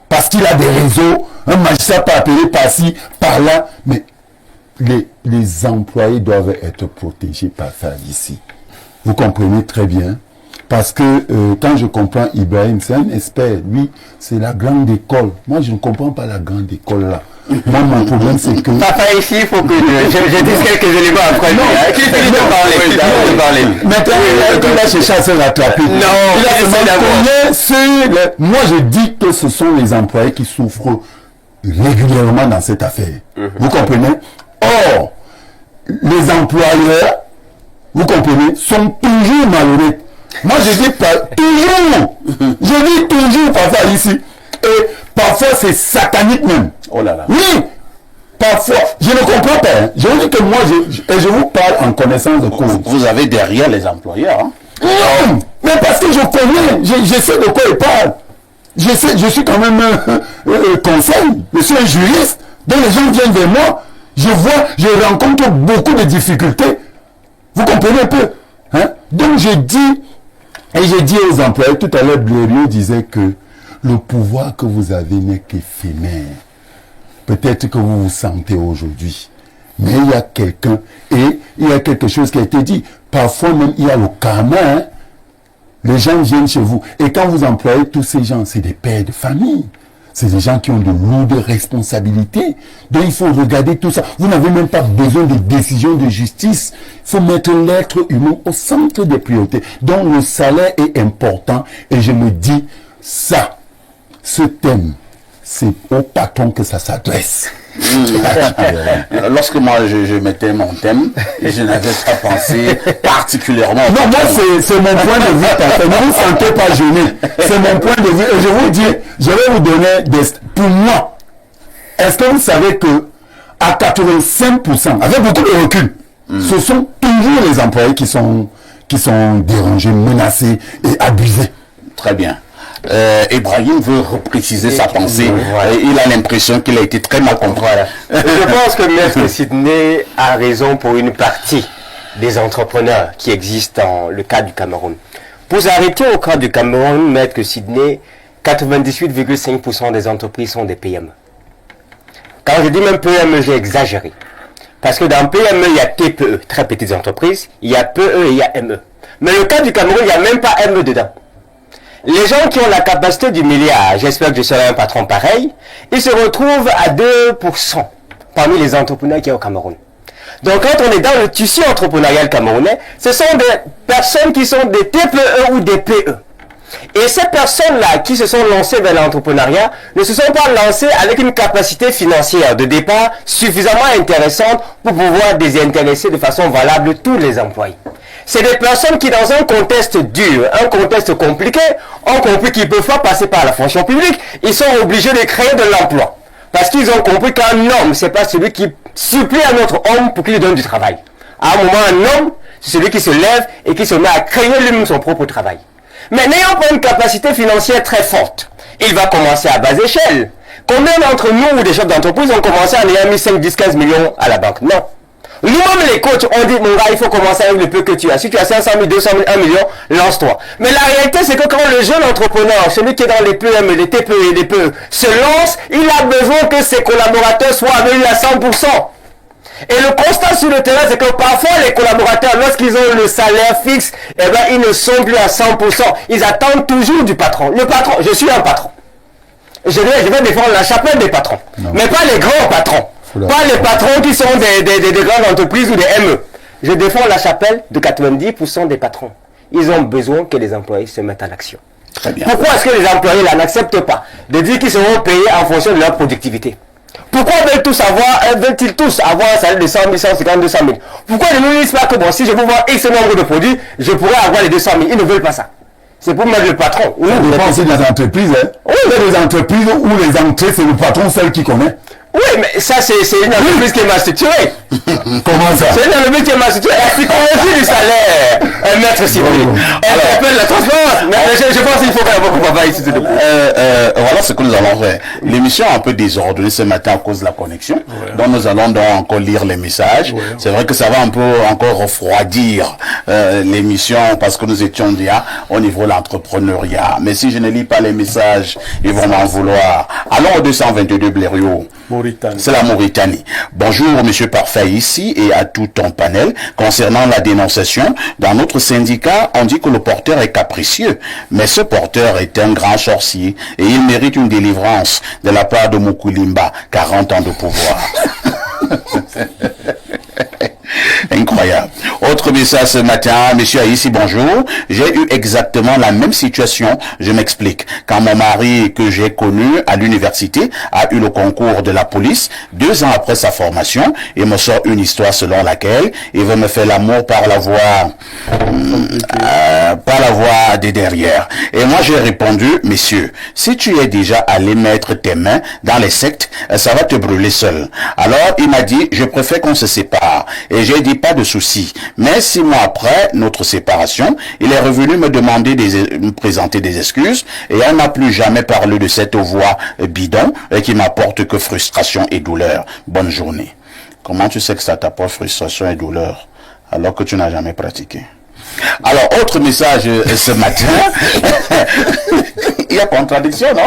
Parce qu'il a des réseaux, un magistrat peut appeler par-ci, par-là, mais les employés doivent être protégés par ça ici. Vous comprenez très bien. Parce que quand je comprends Ibrahim, c'est un expert. Lui, c'est la grande école. Moi, je ne comprends pas la grande école là. Moi, mon problème, c'est que... Papa, ici, il faut que je dise quelques éléments après. Non, qui finit de parler. Maintenant, il va chercher à se rattraper. Moi, je dis que ce sont les employés qui souffrent régulièrement dans cette affaire. Vous comprenez? Or, les employeurs, vous comprenez, sont toujours malheureux. Moi, je dis pas toujours. Je dis toujours parfois ici. Et parfois, c'est satanique même. Oh là là. Oui. Parfois, je ne comprends pas. Hein. Je vous dis que moi, je vous parle en connaissance de cause. Vous avez derrière les employeurs. Hein? Non. Mais parce que je connais. Je sais de quoi ils parlent. Je suis quand même conseil. Je suis un juriste. Donc les gens viennent vers moi. Je rencontre beaucoup de difficultés. Vous comprenez un peu. Hein? Donc je dis aux employés, tout à l'heure Blériot disait que le pouvoir que vous avez n'est qu'éphémère. Peut-être que vous vous sentez aujourd'hui. Mais il y a quelqu'un, et il y a quelque chose qui a été dit. Parfois même, il y a le karma. Hein? Les gens viennent chez vous. Et quand vous employez tous ces gens, c'est des pères de famille. C'est des gens qui ont de lourdes responsabilités. Donc il faut regarder tout ça. Vous n'avez même pas besoin de décisions de justice. Il faut mettre l'être humain au centre des priorités. Donc le salaire est important. Et je me dis, ça, ce thème, c'est au patron que ça s'adresse. Lorsque moi je mettais mon thème, je n'avais pas pensé particulièrement. Non, moi c'est mon point de vue. Ne vous sentez pas gêné. C'est mon point de vue. Et je vous dis, je vais vous donner pour moi. Est-ce que vous savez que à 85%, avec beaucoup de recul, ce sont toujours les employés qui sont dérangés, menacés et abusés. Très bien. Ibrahim veut repréciser sa pensée. Il a l'impression qu'il a été très mal compris. Je pense que Maître Sidney a raison pour une partie des entrepreneurs qui existent dans le cas du Cameroun. Pour arrêter au cas du Cameroun, Maître Sidney, 98,5% des entreprises sont des PME. Quand je dis même PME, j'ai exagéré. Parce que dans PME, il y a TPE, très petites entreprises, il y a PE et il y a ME. Mais le cas du Cameroun, il n'y a même pas ME dedans. Les gens qui ont la capacité du milliard, j'espère que je serai un patron pareil, ils se retrouvent à 2% parmi les entrepreneurs qui y a au Cameroun. Donc quand on est dans le tissu entrepreneurial camerounais, ce sont des personnes qui sont des TPE ou des PE. Et ces personnes-là qui se sont lancées vers l'entrepreneuriat ne se sont pas lancées avec une capacité financière de départ suffisamment intéressante pour pouvoir désintéresser de façon valable tous les employés. C'est des personnes qui, dans un contexte dur, un contexte compliqué, ont compris qu'ils ne peuvent pas passer par la fonction publique. Ils sont obligés de créer de l'emploi. Parce qu'ils ont compris qu'un homme, ce n'est pas celui qui supplie un autre homme pour qu'il lui donne du travail. À un moment, un homme, c'est celui qui se lève et qui se met à créer lui-même son propre travail. Mais n'ayant pas une capacité financière très forte, il va commencer à bas échelle. Combien d'entre nous ou des chefs d'entreprise ont commencé en ayant mis 5, 10, 15 millions à la banque? Non. Nous-mêmes, les coachs, on dit, mon gars, il faut commencer avec le peu que tu as. Si tu as 500 000, 200 000, 1 million, lance-toi. Mais la réalité, c'est que quand le jeune entrepreneur, celui qui est dans les PME, les TPE et les PE, se lance, il a besoin que ses collaborateurs soient avec lui à 100%. Et le constat sur le terrain, c'est que parfois, les collaborateurs, lorsqu'ils ont le salaire fixe, eh ben, ils ne sont plus à 100%. Ils attendent toujours du patron. Le patron, je suis un patron. je vais défendre la chapelle des patrons. Non. Mais pas les grands patrons. Pas les patrons qui sont des grandes entreprises ou des ME. Je défends la chapelle de 90% des patrons. Ils ont besoin que les employés se mettent en action. Très bien. Pourquoi est-ce que les employés là n'acceptent pas de dire qu'ils seront payés en fonction de leur productivité? Pourquoi veulent-ils tous avoir un salaire de 100 000, 150 200 000? Pourquoi ils ne nous disent pas que bon, si je veux voir X nombre de produits, je pourrais avoir les 200 000? Ils ne veulent pas ça. C'est pour mettre le patron. Ça dépend aussi des entreprises. Hein. Oui. Il y a des entreprises où les entrées, c'est le patron seul qui connaît. Oui, mais ça, c'est une entreprise qui est mal structurée. Comment ça? C'est une entreprise qui est mal structurée. La psychologie du salaire, maître Sylvie. Elle appelle la transparence. Mais je pense qu'il faut faire beaucoup de travail ici. Voilà ce que nous allons faire. L'émission est un peu désordonnée ce matin à cause de la connexion. Ouais. Donc nous allons donc encore lire les messages. Ouais. C'est vrai que ça va un peu encore refroidir l'émission parce que nous étions déjà au niveau de l'entrepreneuriat. Mais si je ne lis pas les messages, ils vont m'en vouloir. Allons au 222 Blériot. C'est la Mauritanie. Bonjour, Monsieur Parfait, ici et à tout ton panel. Concernant la dénonciation, dans notre syndicat, on dit que le porteur est capricieux. Mais ce porteur est un grand sorcier et il mérite une délivrance de la part de Moukulimba, 40 ans de pouvoir. Incroyable. Autre message ce matin, monsieur Aïssi, bonjour. J'ai eu exactement la même situation. Je m'explique. Quand mon mari, que j'ai connu à l'université, a eu le concours de la police, 2 ans après sa formation, il me sort une histoire selon laquelle il veut me faire l'amour par la voie des derrière. Et moi, j'ai répondu, messieurs, si tu es déjà allé mettre tes mains dans les sectes, ça va te brûler seul. Alors, il m'a dit, je préfère qu'on se sépare. Et j'ai dit, pas de souci. Mais 6 mois après notre séparation, il est revenu me présenter des excuses et elle n'a plus jamais parlé de cette voix bidon qui m'apporte que frustration et douleur. Bonne journée. Comment tu sais que ça t'apporte frustration et douleur alors que tu n'as jamais pratiqué? Alors, autre message ce matin. Il y a contradiction, non?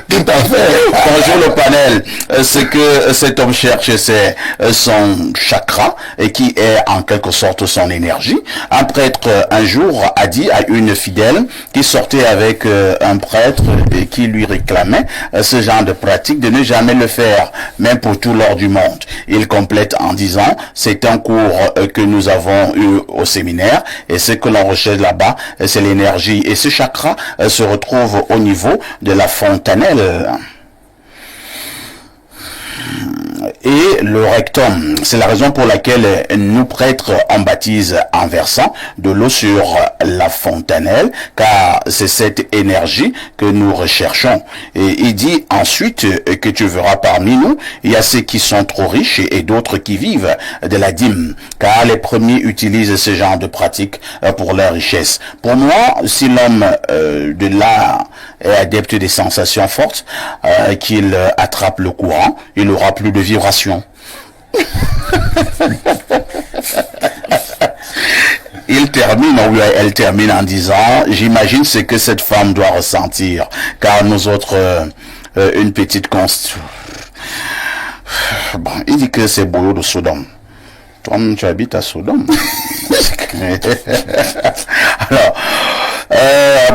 Tout à fait. Bonjour le panel. Ce que cet homme cherche, c'est son chakra, et qui est en quelque sorte son énergie. Un prêtre, un jour, a dit à une fidèle qui sortait avec un prêtre et qui lui réclamait ce genre de pratique de ne jamais le faire, même pour tout l'or du monde. Il complète en disant, c'est un cours que nous avons eu au séminaire, et ce que l'on recherche là-bas, c'est l'énergie. Et ce chakra se retrouve au niveau de la fontanelle. Et le rectum, c'est la raison pour laquelle nous prêtres en baptise en versant de l'eau sur la fontanelle, car c'est cette énergie que nous recherchons. Et il dit ensuite que tu verras parmi nous, il y a ceux qui sont trop riches et d'autres qui vivent de la dîme, car les premiers utilisent ce genre de pratique pour leur richesse. Pour moi, si l'homme de l'art est adepte des sensations fortes, qu'il attrape le courant, il n'aura plus de vibration. Elle termine en disant, j'imagine ce que cette femme doit ressentir, car nous autres, une petite bon, il dit que c'est Boyo de Sodome. Toi, tu habites à Sodome. Alors,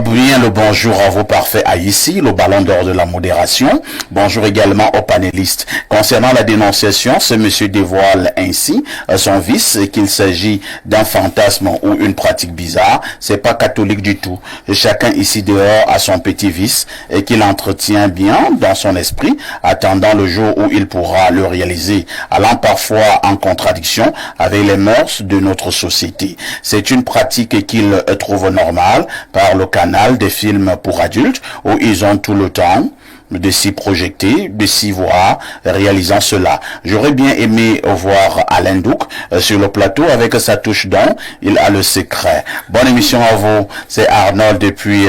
bien le bonjour à vos parfaits ici, le ballon d'or de la modération. Bonjour également aux panélistes. Concernant la dénonciation, ce monsieur dévoile ainsi son vice, qu'il s'agit d'un fantasme ou une pratique bizarre. C'est pas catholique du tout. Chacun ici dehors a son petit vice et qu'il entretient bien dans son esprit, attendant le jour où il pourra le réaliser, allant parfois en contradiction avec les mœurs de notre société. C'est une pratique qu'il trouve normale par le canal des films pour adultes où ils ont tout le temps de s'y projeter, de s'y voir réalisant cela. J'aurais bien aimé voir Alain Douk sur le plateau avec sa touche d'on. Il a le secret. Bonne émission à vous. C'est Arnold depuis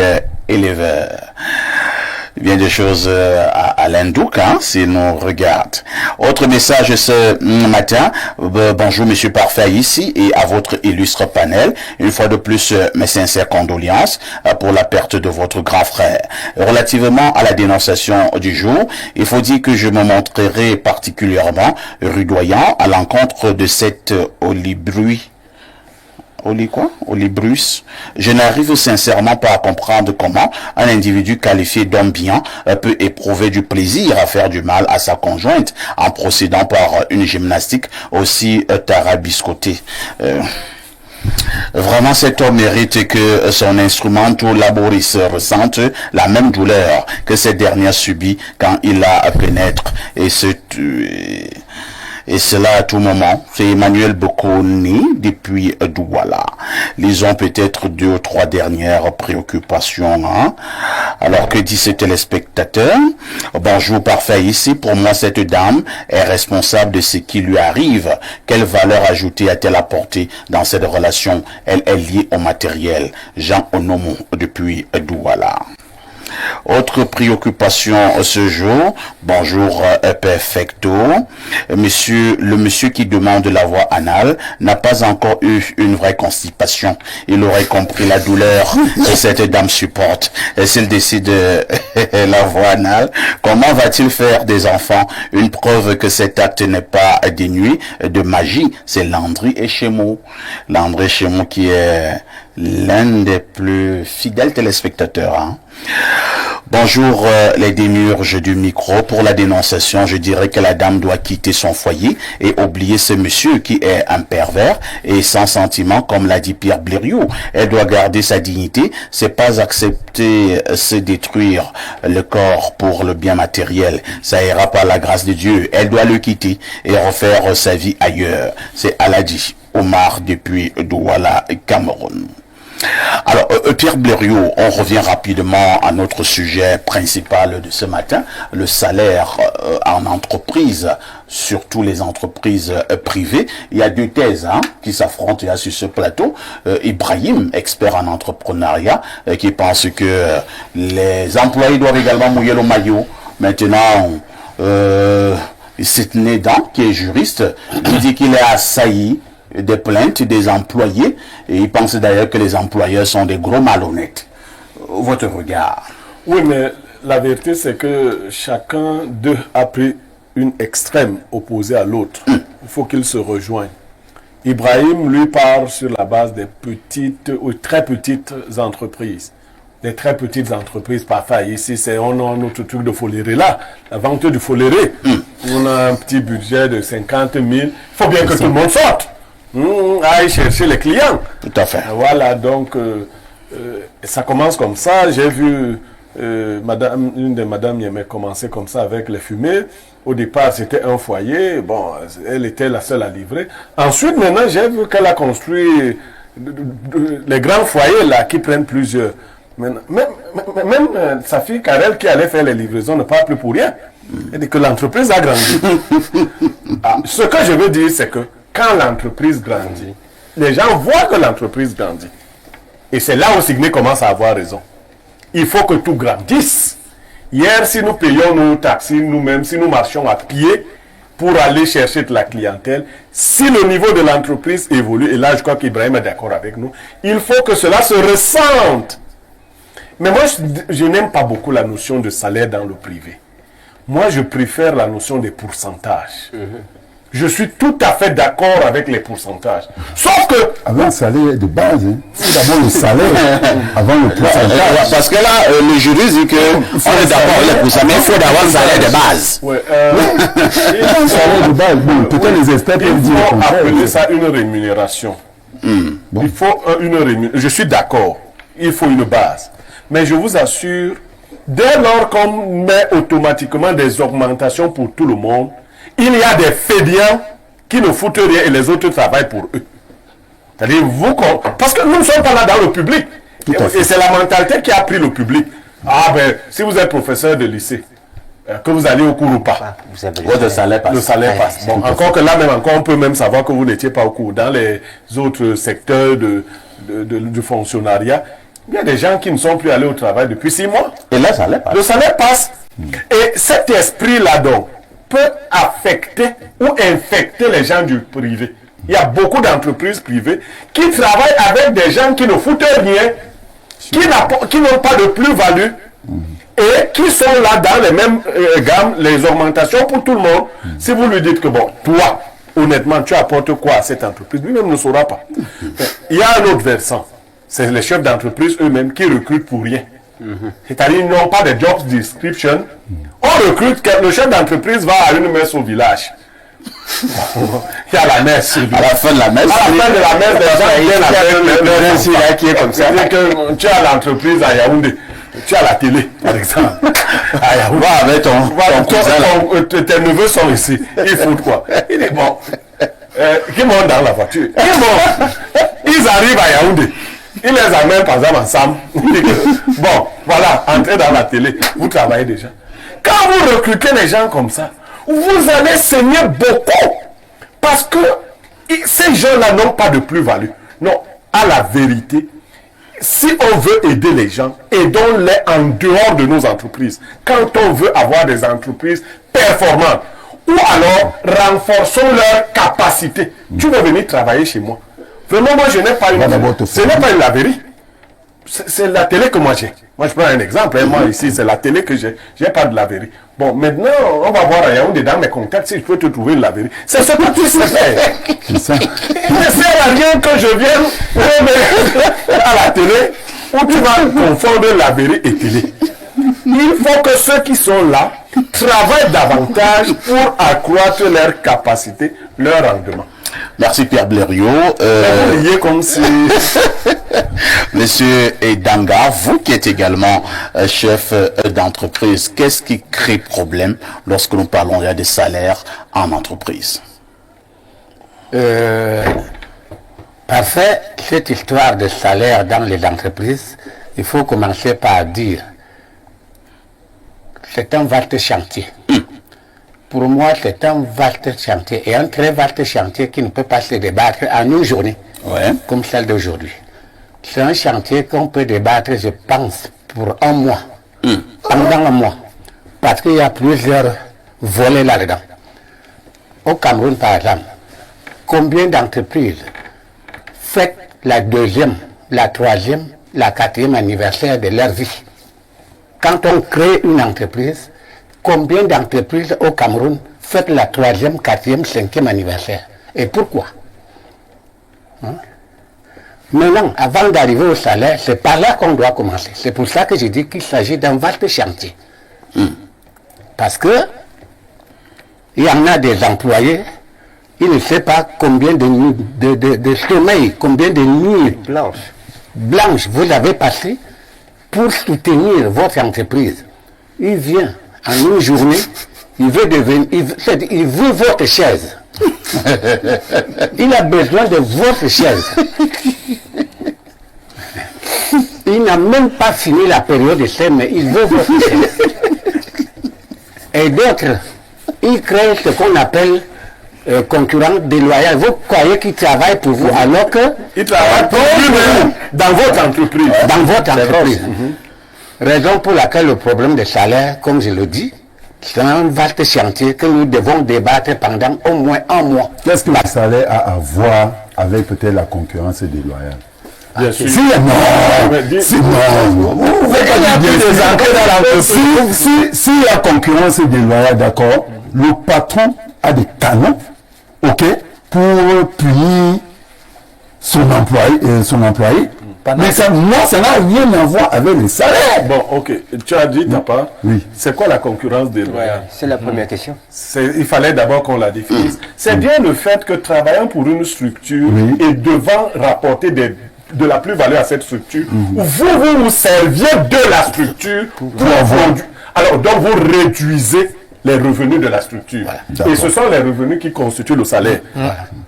Elever. Bien des choses à l'Indouk, hein, s'il nous regarde. Autre message ce matin. Bonjour Monsieur Parfait ici et à votre illustre panel. Une fois de plus, mes sincères condoléances pour la perte de votre grand frère. Relativement à la dénonciation du jour, il faut dire que je me montrerai particulièrement rudoyant à l'encontre de cette olibruit. Bruce. Je n'arrive sincèrement pas à comprendre comment un individu qualifié d'homme bien peut éprouver du plaisir à faire du mal à sa conjointe en procédant par une gymnastique aussi tarabiscotée. Vraiment, cet homme mérite que son instrumental-laboriste ressente la même douleur que cette dernière subit quand il la pénètre et cela à tout moment. C'est Emmanuel Bokoni depuis Douala. Lisons peut-être 2 ou 3 dernières préoccupations. Alors, que dit ce téléspectateur? Bonjour, parfait. Ici, pour moi, cette dame est responsable de ce qui lui arrive. Quelle valeur ajoutée a-t-elle apportée dans cette relation? Elle est liée au matériel. Jean Onomo depuis Douala. Autre préoccupation ce jour. Bonjour, Perfecto. Le monsieur qui demande la voie anale n'a pas encore eu une vraie constipation. Il aurait compris la douleur que cette dame supporte. Et s'il décide la voie anale, comment va-t-il faire des enfants? Une preuve que cet acte n'est pas dénué de magie. C'est Landry Echemo. Landry Echemo qui est l'un des plus fidèles téléspectateurs. Bonjour les démiurges du micro. Pour la dénonciation, je dirais que la dame doit quitter son foyer et oublier ce monsieur qui est un pervers et sans sentiment, comme l'a dit Pierre Blériot. Elle doit garder sa dignité, c'est pas accepter se détruire le corps pour le bien matériel. Ça ira par la grâce de Dieu. Elle doit le quitter et refaire sa vie ailleurs. C'est Aladi Omar depuis Douala, Cameroun. Alors, Pierre Blériot, on revient rapidement à notre sujet principal de ce matin, le salaire en entreprise, surtout les entreprises privées. Il y a 2 thèses qui s'affrontent sur ce plateau. Ibrahim, expert en entrepreneuriat, qui pense que les employés doivent également mouiller le maillot. Maintenant, Sidney Dan, qui est juriste, il dit qu'il est assailli des plaintes des employés et il pense d'ailleurs que les employeurs sont des gros malhonnêtes. Votre regard? Oui, mais la vérité c'est que chacun d'eux a pris une extrême opposée à l'autre. Il faut qu'ils se rejoignent. Ibrahim, lui, part sur la base des petites ou très petites entreprises. Des très petites entreprises, parfois ici, on a notre truc de foléré là, la vente du foléré. On a un petit budget de 50 000. Il faut bien que tout le monde sorte. Aille chercher les clients. Tout à fait. Voilà, donc ça commence comme ça. J'ai vu une des madames Yémé commencer comme ça avec les fumées. Au départ, c'était un foyer. Bon, elle était la seule à livrer. Ensuite, maintenant, j'ai vu qu'elle a construit les grands foyers là qui prennent plusieurs. Même sa fille Karel qui allait faire les livraisons ne parle plus pour rien. Elle dit que l'entreprise a grandi. Ce que je veux dire, c'est que quand l'entreprise grandit, les gens voient que l'entreprise grandit. Et c'est là où Signé commence à avoir raison. Il faut que tout grandisse. Hier, si nous payons nos taxis nous-mêmes, si nous marchions à pied pour aller chercher de la clientèle, si le niveau de l'entreprise évolue, et là je crois qu'Ibrahim est d'accord avec nous, il faut que cela se ressente. Mais moi, je n'aime pas beaucoup la notion de salaire dans le privé. Moi, je préfère la notion des pourcentages. Je suis tout à fait d'accord avec les pourcentages. Sauf que... Avant le salaire de base, c'est d'abord le salaire avant le pourcentage. Parce que là, le juriste dit que on est d'accord avec le pourcentage, mais il faut d'abord le salaire de base. Le salaire de base, bon, peut-être les experts peuvent dire. Il faut appeler ça une rémunération. Il faut une rémunération. Je suis d'accord. Il faut une base. Mais je vous assure, dès lors qu'on met automatiquement des augmentations pour tout le monde, il y a des fédiants qui ne foutent rien et les autres travaillent pour eux. C'est-à-dire, parce que nous ne sommes pas là dans le public. Et c'est la mentalité qui a pris le public. Ah ben, si vous êtes professeur de lycée, que vous allez au cours ou pas, votre salaire passe. Le salaire passe. Bon, encore que là même, on peut même savoir que vous n'étiez pas au cours. Dans les autres secteurs du fonctionnariat, il y a des gens qui ne sont plus allés au travail depuis 6 mois. Et là, le salaire passe. Et cet esprit-là, donc, peut affecter ou infecter les gens du privé. Il y a beaucoup d'entreprises privées qui travaillent avec des gens qui ne foutent rien, qui n'ont pas de plus-value et qui sont là dans les mêmes gammes, les augmentations pour tout le monde. Si vous lui dites que bon, toi, honnêtement, tu apportes quoi à cette entreprise? Lui-même ne saura pas. Il y a un autre versant. C'est les chefs d'entreprise eux-mêmes qui recrutent pour rien. C'est-à-dire qu'ils n'ont pas de job description. On recrute, le chef d'entreprise va à une messe au village. Il y a la messe. À la fin de la messe. À la fin de la messe, les gens viennent avec le récit qui est comme ça. C'est-à-dire que tu as l'entreprise à Yaoundé. Tu as la télé, par exemple. À Yaoundé. Avec tes neveux sont ici. Ils foutent quoi? Il est bon. Qui montent dans la voiture. Ils arrivent à Yaoundé. Ils les amènent par exemple ensemble. Bon, voilà, entrez dans la télé. Vous travaillez déjà. Quand vous recrutez les gens comme ça, vous allez saigner beaucoup. Parce que ces gens-là n'ont pas de plus-value. Non, à la vérité, si on veut aider les gens, aidons-les en dehors de nos entreprises. Quand on veut avoir des entreprises performantes, ou alors renforçons leur capacité. Tu veux venir travailler chez moi. Vraiment, moi, je n'ai pas une... Ce n'est pas une laverie. C'est la télé que moi j'ai. Moi, je prends un exemple. Moi, ici, c'est la télé que j'ai. Je n'ai pas de laverie. Bon, maintenant, on va voir à Yaoundé dans mes contacts si je peux te trouver une laverie. C'est ce que tu sais faire. Il ne sert à rien que je vienne à la télé où tu vas confondre laverie et télé. Il faut que ceux qui sont là travaillent davantage pour accroître leur capacité, leur rendement. Merci Pierre Blériot. Comme si... Monsieur Edanga, vous qui êtes également chef d'entreprise, qu'est-ce qui crée problème lorsque nous parlons des salaires en entreprise? Parfait, cette histoire de salaire dans les entreprises, il faut commencer par dire c'est un vaste chantier. Pour moi, c'est un vaste chantier et un très vaste chantier qui ne peut pas se débattre en une journée comme celle d'aujourd'hui. C'est un chantier qu'on peut débattre, je pense, pour un mois, pendant un mois, parce qu'il y a plusieurs volets là-dedans. Au Cameroun, par exemple, combien d'entreprises fêtent la deuxième, la troisième, la quatrième anniversaire de leur vie? Quand on crée une entreprise, combien d'entreprises au Cameroun fêtent la troisième, quatrième, cinquième anniversaire? Et pourquoi? Maintenant, avant d'arriver au salaire, c'est par là qu'on doit commencer. C'est pour ça que je dis qu'il s'agit d'un vaste chantier. Parce que il y en a des employés, ils ne savent pas combien de sommeil, combien de nuits blanches vous avez passé pour soutenir votre entreprise. Il vient en une journée, il veut devenir, il veut votre chaise. Il a besoin de votre chaise. Il n'a même pas fini la période d'essai, mais il veut votre chaise. Et d'autres, ils créent ce qu'on appelle concurrent déloyal. Vous croyez qu'ils travaillent pour vous alors que... Ils travaillent pour vous dans votre entreprise. Dans votre entreprise. Raison pour laquelle le problème des salaires, comme je le dis, c'est un vaste chantier que nous devons débattre pendant au moins un mois. Qu'est-ce que le salaire a à voir avec peut-être la concurrence déloyale? Bien sûr. Si la concurrence est déloyale, d'accord, le patron a des canons, ok, pour punir son employé. Mais ça n'a rien à voir avec les salaires. Bon, ok. Tu as dit ta part. Oui. C'est quoi la concurrence déloyale? C'est la première question. Il fallait d'abord qu'on la définisse. C'est bien le fait que travaillant pour une structure et devant rapporter de la plus-value à cette structure, vous serviez de la structure pour produire. Alors, donc vous réduisez les revenus de la structure. Et ce sont les revenus qui constituent le salaire.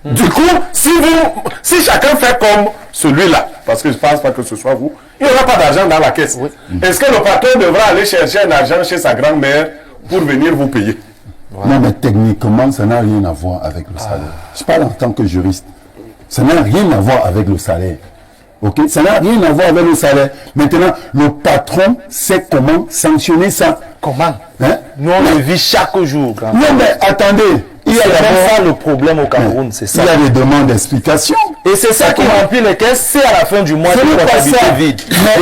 Du coup, si chacun fait comme celui-là, parce que je ne pense pas que ce soit vous, il n'y aura pas d'argent dans la caisse. Est-ce que le patron devra aller chercher un argent chez sa grand-mère pour venir vous payer? Non, mais techniquement, ça n'a rien à voir avec le salaire. Je parle en tant que juriste. Ça n'a rien à voir avec le salaire. Ok, ça n'a rien à voir avec le salaire. Maintenant, le patron sait comment sanctionner ça. Comment? Nous, on le vit chaque jour. Non, mais attendez. Il y a d'abord le problème au Cameroun, c'est ça. Il y a des demandes d'explication. Et c'est ça qui remplit les caisses, c'est à la fin du mois une comptabilité vide. Mais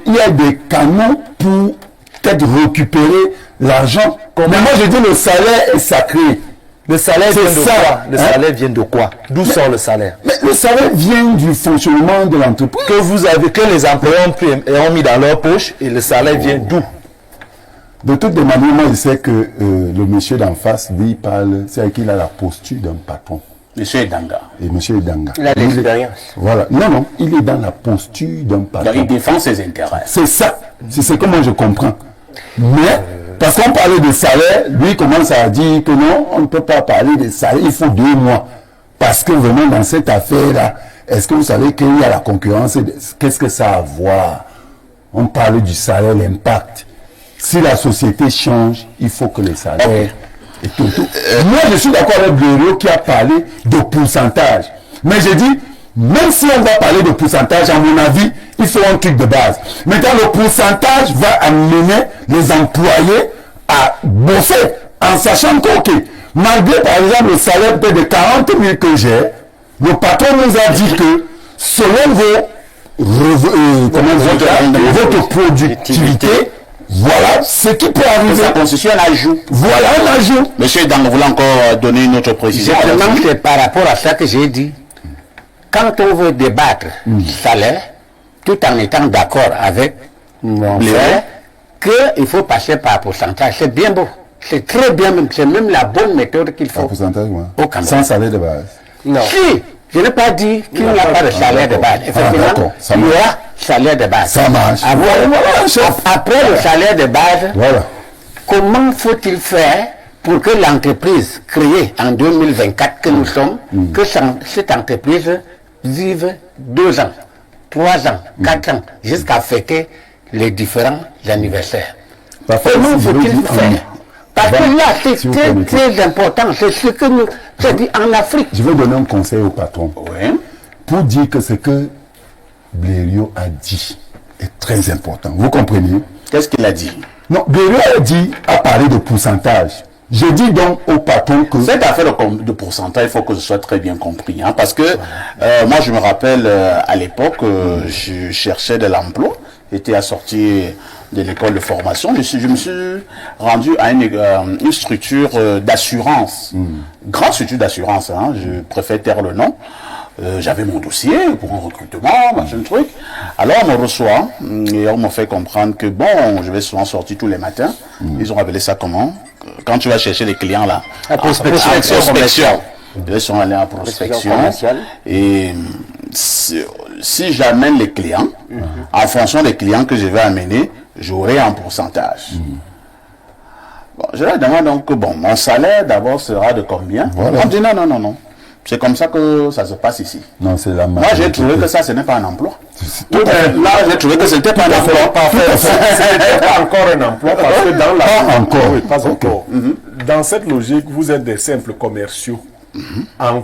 il y a des canaux pour peut-être récupérer l'argent. Mais moi, je dis le salaire est sacré. Le salaire C'est vient de ça, quoi? Le hein? salaire vient de quoi? D'où sort le salaire? Mais le salaire vient du fonctionnement de l'entreprise. Que les employés ont pris et ont mis dans leur poche, et le salaire vient d'où? De toutes les manières, moi je sais que le monsieur d'en face, lui, parle, c'est qu'il a la posture d'un patron. Monsieur Edanga. Et monsieur Edanga. Il a l'expérience. Voilà. Non, il est dans la posture d'un patron. Il défend ses intérêts. C'est ça. C'est ce que moi je comprends. Mais, parce qu'on parlait de salaire, lui commence à dire que non, on ne peut pas parler de salaire, il faut 2 mois. Parce que vraiment dans cette affaire-là, est-ce que vous savez qu'il y a la concurrence? Qu'est-ce que ça a à voir? On parle du salaire, l'impact. Si la société change, il faut que les salaires... Et tout. Moi, je suis d'accord avec Blériot qui a parlé de pourcentage. Mais j'ai dit, même si on va parler de pourcentage, à mon avis, il faut un truc de base. Maintenant, le pourcentage va amener les employés à bosser en sachant que, ok, malgré par exemple le salaire de 40 000 que j'ai, le patron nous a dit que selon votre productivité, voilà ce qui peut arriver. Ça constitue un ajout. Voilà un ajout. Monsieur Edang, vous voulez encore donner une autre précision? Justement, c'est par rapport à ça que j'ai dit. Quand on veut débattre du salaire, tout en étant d'accord avec mon frère, qu'il faut passer par pourcentage, c'est bien beau. C'est très bien, c'est même la bonne méthode qu'il faut. Par pourcentage, ouais. Au Cameroun. Sans salaire de base. Non. Si, je n'ai pas dit qu'il n'y a pas de salaire de base. Effectivement, il y a salaire de base. Ça marche. Après le salaire de base, comment faut-il faire pour que l'entreprise créée en 2024 que nous sommes, que cette entreprise vive 2 ans, 3 ans, 4 ans, jusqu'à fêter les différents anniversaires? Comment faut-il faire? Parce que là, c'est très important. C'est ce que nous... C'est-à-dire en Afrique. Je vais donner un conseil au patron. Pour dire que ce que Blériot a dit est très important. Vous comprenez? Qu'est-ce qu'il a dit? Non, Blériot a parlé de pourcentage. Je dis donc au patron que... Cette affaire de pourcentage, il faut que ce soit très bien compris. Hein, parce que moi, je me rappelle, à l'époque, je cherchais de l'emploi. J'étais assorti de l'école de formation. Je me suis rendu à une structure d'assurance. Grande structure d'assurance. Hein, je préfère taire le nom. J'avais mon dossier pour un recrutement, machin truc. Alors on me reçoit et on me fait comprendre que bon, je vais souvent sortir tous les matins. Ils ont appelé ça comment? Quand tu vas chercher les clients là. Prospection. Ils sont allés en prospection. Et si j'amène les clients, en fonction des clients que je vais amener, j'aurai un pourcentage. Bon, je leur demande donc que bon, mon salaire d'abord sera de combien? On dit non. C'est comme ça que ça se passe ici. Non, c'est la Moi, j'ai trouvé que ça, ce n'est pas un emploi. Là, j'ai trouvé que ce n'était pas un emploi. Ce n'était pas encore un emploi parce que dans la... Pas encore. Dans cette logique, vous êtes des simples commerciaux en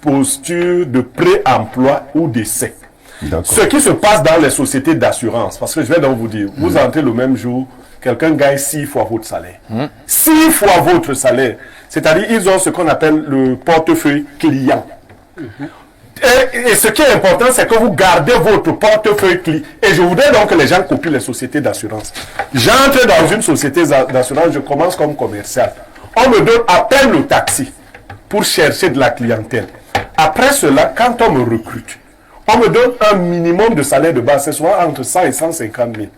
posture de pré-emploi ou d'essai. Ce qui se passe dans les sociétés d'assurance, parce que je vais donc vous dire, vous entrez le même jour, quelqu'un gagne 6 fois votre salaire. 6 fois votre salaire. C'est-à-dire, ils ont ce qu'on appelle le portefeuille client. Et ce qui est important, c'est que vous gardez votre portefeuille client. Et je voudrais donc que les gens copient les sociétés d'assurance. J'entre dans une société d'assurance, je commence comme commercial. On me donne à peine le taxi pour chercher de la clientèle. Après cela, quand on me recrute, on me donne un minimum de salaire de base, c'est souvent entre 100 et 150 000.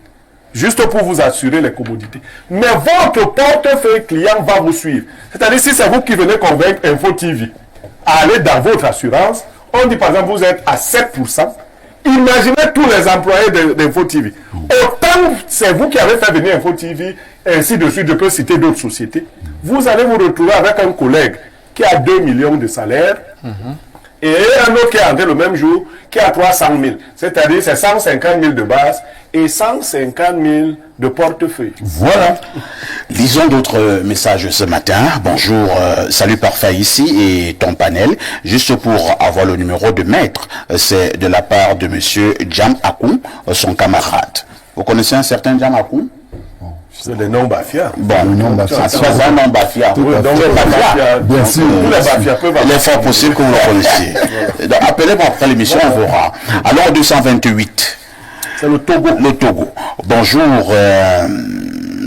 Juste pour vous assurer les commodités. Mais votre portefeuille client va vous suivre. C'est-à-dire, si c'est vous qui venez convaincre Info TV à aller dans votre assurance, on dit par exemple, vous êtes à 7%. Imaginez tous les employés d'Info TV. Autant c'est vous qui avez fait venir Info TV, ainsi de suite, je peux citer d'autres sociétés. Vous allez vous retrouver avec un collègue qui a 2 millions de salaire. Et un autre qui est entré le même jour, qui a 300 000. C'est-à-dire, c'est 150 000 de base et 150 000 de portefeuille. Voilà. Lisons d'autres messages ce matin. Bonjour, salut parfait ici et ton panel. Juste pour avoir le numéro de maître, c'est de la part de monsieur Jam Akoum, son camarade. Vous connaissez un certain Jam Akoum? C'est le nom Bafia. Bon, le nom Bafia. C'est un nom Bafia. Oui, donc Bafia. Bien sûr. Tous les Bafia peuvent. Il est fort possible que vous le connaissiez. Donc, appelez-moi après l'émission, on verra. Alors, 228. C'est le Togo. Le Togo. Bonjour,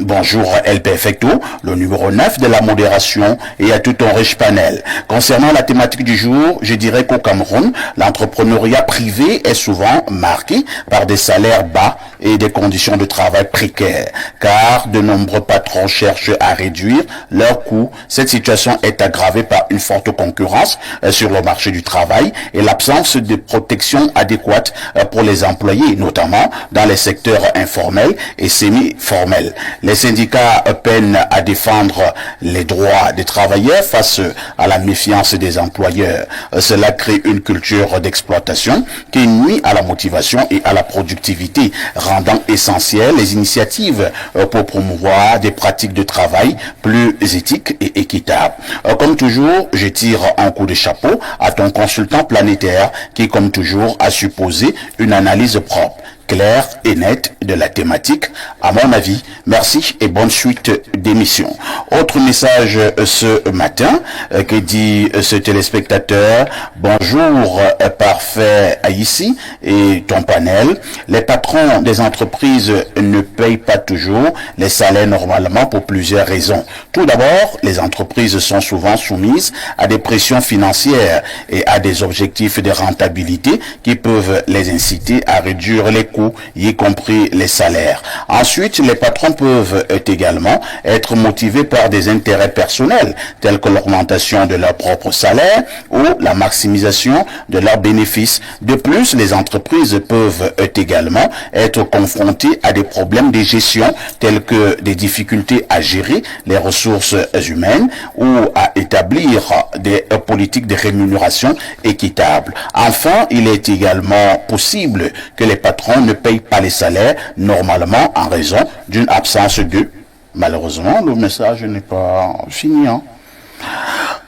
Bonjour El Perfecto, le numéro 9 de la modération et à tout un riche panel. Concernant la thématique du jour, je dirais qu'au Cameroun, l'entrepreneuriat privé est souvent marqué par des salaires bas et des conditions de travail précaires, car de nombreux patrons cherchent à réduire leurs coûts. Cette situation est aggravée par une forte concurrence sur le marché du travail et l'absence de protection adéquate pour les employés, notamment dans les secteurs informels et semi-formels. Les syndicats peinent à défendre les droits des travailleurs face à la méfiance des employeurs. Cela crée une culture d'exploitation qui nuit à la motivation et à la productivité, rendant essentielles les initiatives pour promouvoir des pratiques de travail plus éthiques et équitables. Comme toujours, je tire un coup de chapeau à ton consultant planétaire qui, comme toujours, a supposé une analyse propre, claire et nette de la thématique. À mon avis, merci et bonne suite d'émission. Autre message ce matin que dit ce téléspectateur. Bonjour, parfait ici et ton panel. Les patrons des entreprises ne payent pas toujours les salaires normalement pour plusieurs raisons. Tout d'abord, les entreprises sont souvent soumises à des pressions financières et à des objectifs de rentabilité qui peuvent les inciter à réduire les coûts, y compris les salaires. Ensuite, les patrons peuvent également être motivés par des intérêts personnels, tels que l'augmentation de leur propre salaire ou la maximisation de leurs bénéfices. De plus, les entreprises peuvent également être confrontées à des problèmes de gestion, tels que des difficultés à gérer les ressources humaines ou à établir des politiques de rémunération équitables. Enfin, il est également possible que les patrons ne payent pas les salaires normalement en raison d'une absence de... Malheureusement, le message n'est pas fini.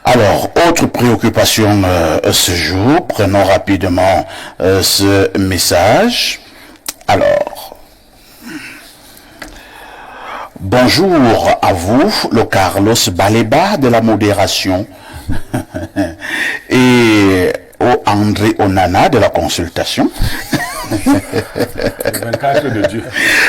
Alors, autre préoccupation ce jour, prenons rapidement ce message. Alors, bonjour à vous, le Carlos Baleba de la modération et au André Onana de la consultation.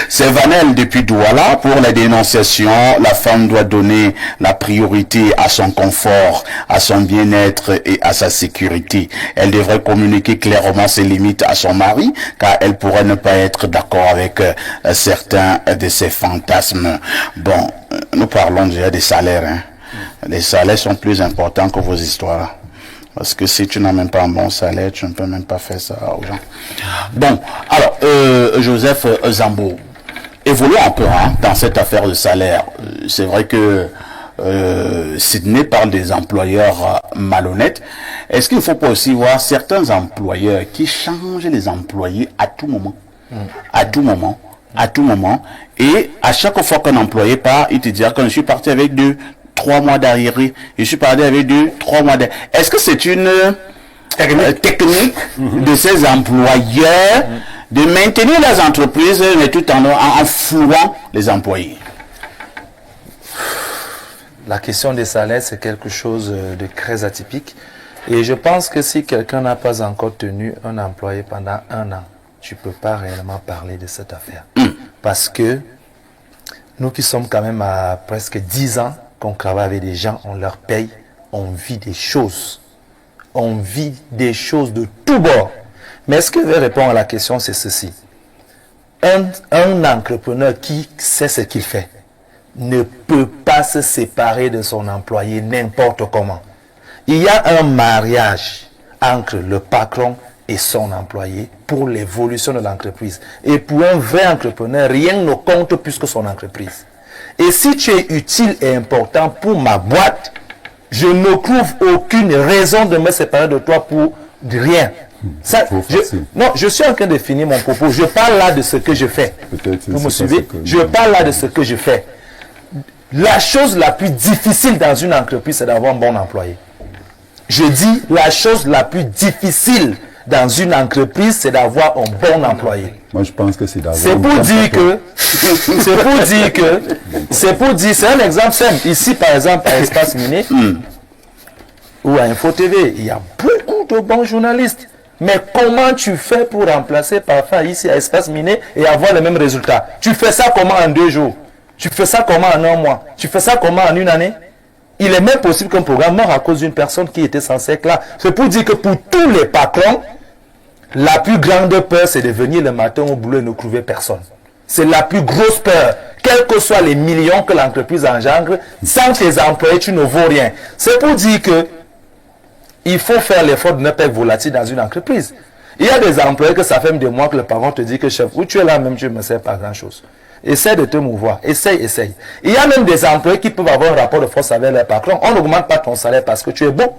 C'est Vanel depuis Douala. Pour la dénonciation, la femme doit donner la priorité à son confort, à son bien-être et à sa sécurité. Elle devrait communiquer clairement ses limites à son mari, car elle pourrait ne pas être d'accord avec certains de ses fantasmes. Bon, nous parlons déjà des salaires. Les salaires sont plus importants que vos histoires. Parce que si tu n'as même pas un bon salaire, tu ne peux même pas faire ça aux gens. Bon, alors, Joseph Zambo, évoluons un peu dans cette affaire de salaire. C'est vrai que Sydney parle des employeurs malhonnêtes. Est-ce qu'il ne faut pas aussi voir certains employeurs qui changent les employés à tout moment? À tout moment. À tout moment. Et à chaque fois qu'un employé part, il te dira que je suis parti avec 3 mois d'arriéré. Je suis parti avec 3 mois d'arriéré. Est-ce que c'est une technique de ces employeurs de maintenir les entreprises, mais tout en flouant les employés? La question des salaires, c'est quelque chose de très atypique. Et je pense que si quelqu'un n'a pas encore tenu un employé pendant 1 an, tu ne peux pas réellement parler de cette affaire. Parce que nous qui sommes quand même à presque 10 ans, qu'on travaille avec des gens, on leur paye, on vit des choses. On vit des choses de tous bords. Mais ce que je vais répondre à la question, c'est ceci. Un entrepreneur qui sait ce qu'il fait ne peut pas se séparer de son employé n'importe comment. Il y a un mariage entre le patron et son employé pour l'évolution de l'entreprise. Et pour un vrai entrepreneur, rien ne compte plus que son entreprise. Et si tu es utile et important pour ma boîte, je ne trouve aucune raison de me séparer de toi pour rien. Ça, je suis en train de finir mon propos. Je parle là de ce que je fais. Vous me suivez? Je parle là de ce que je fais. La chose la plus difficile dans une entreprise, c'est d'avoir un bon employé. Je dis la chose la plus difficile dans une entreprise, c'est d'avoir un bon employé. Moi, je pense que c'est d'avoir... C'est c'est un exemple simple. Ici, par exemple, à Espace Miné ou à Info TV, il y a beaucoup de bons journalistes. Mais comment tu fais pour remplacer parfois ici à Espace Miné et avoir le même résultat? Tu fais ça comment en 2 jours? Tu fais ça comment en un mois? Tu fais ça comment en une année? Il est même possible qu'un programme meure à cause d'une personne qui était censée être là. C'est pour dire que pour tous les patrons, la plus grande peur, c'est de venir le matin au boulot et ne trouver personne. C'est la plus grosse peur. Quels que soient les millions que l'entreprise engendre, sans tes employés, tu ne vaux rien. C'est pour dire que il faut faire l'effort de ne pas être volatile dans une entreprise. Il y a des employés que ça fait des mois que le patron te dit que chef, où tu es là même, tu ne me sers pas grand-chose. Essaye de te mouvoir. Essaye. Il y a même des employés qui peuvent avoir un rapport de force avec leur patron. On n'augmente pas ton salaire parce que tu es bon.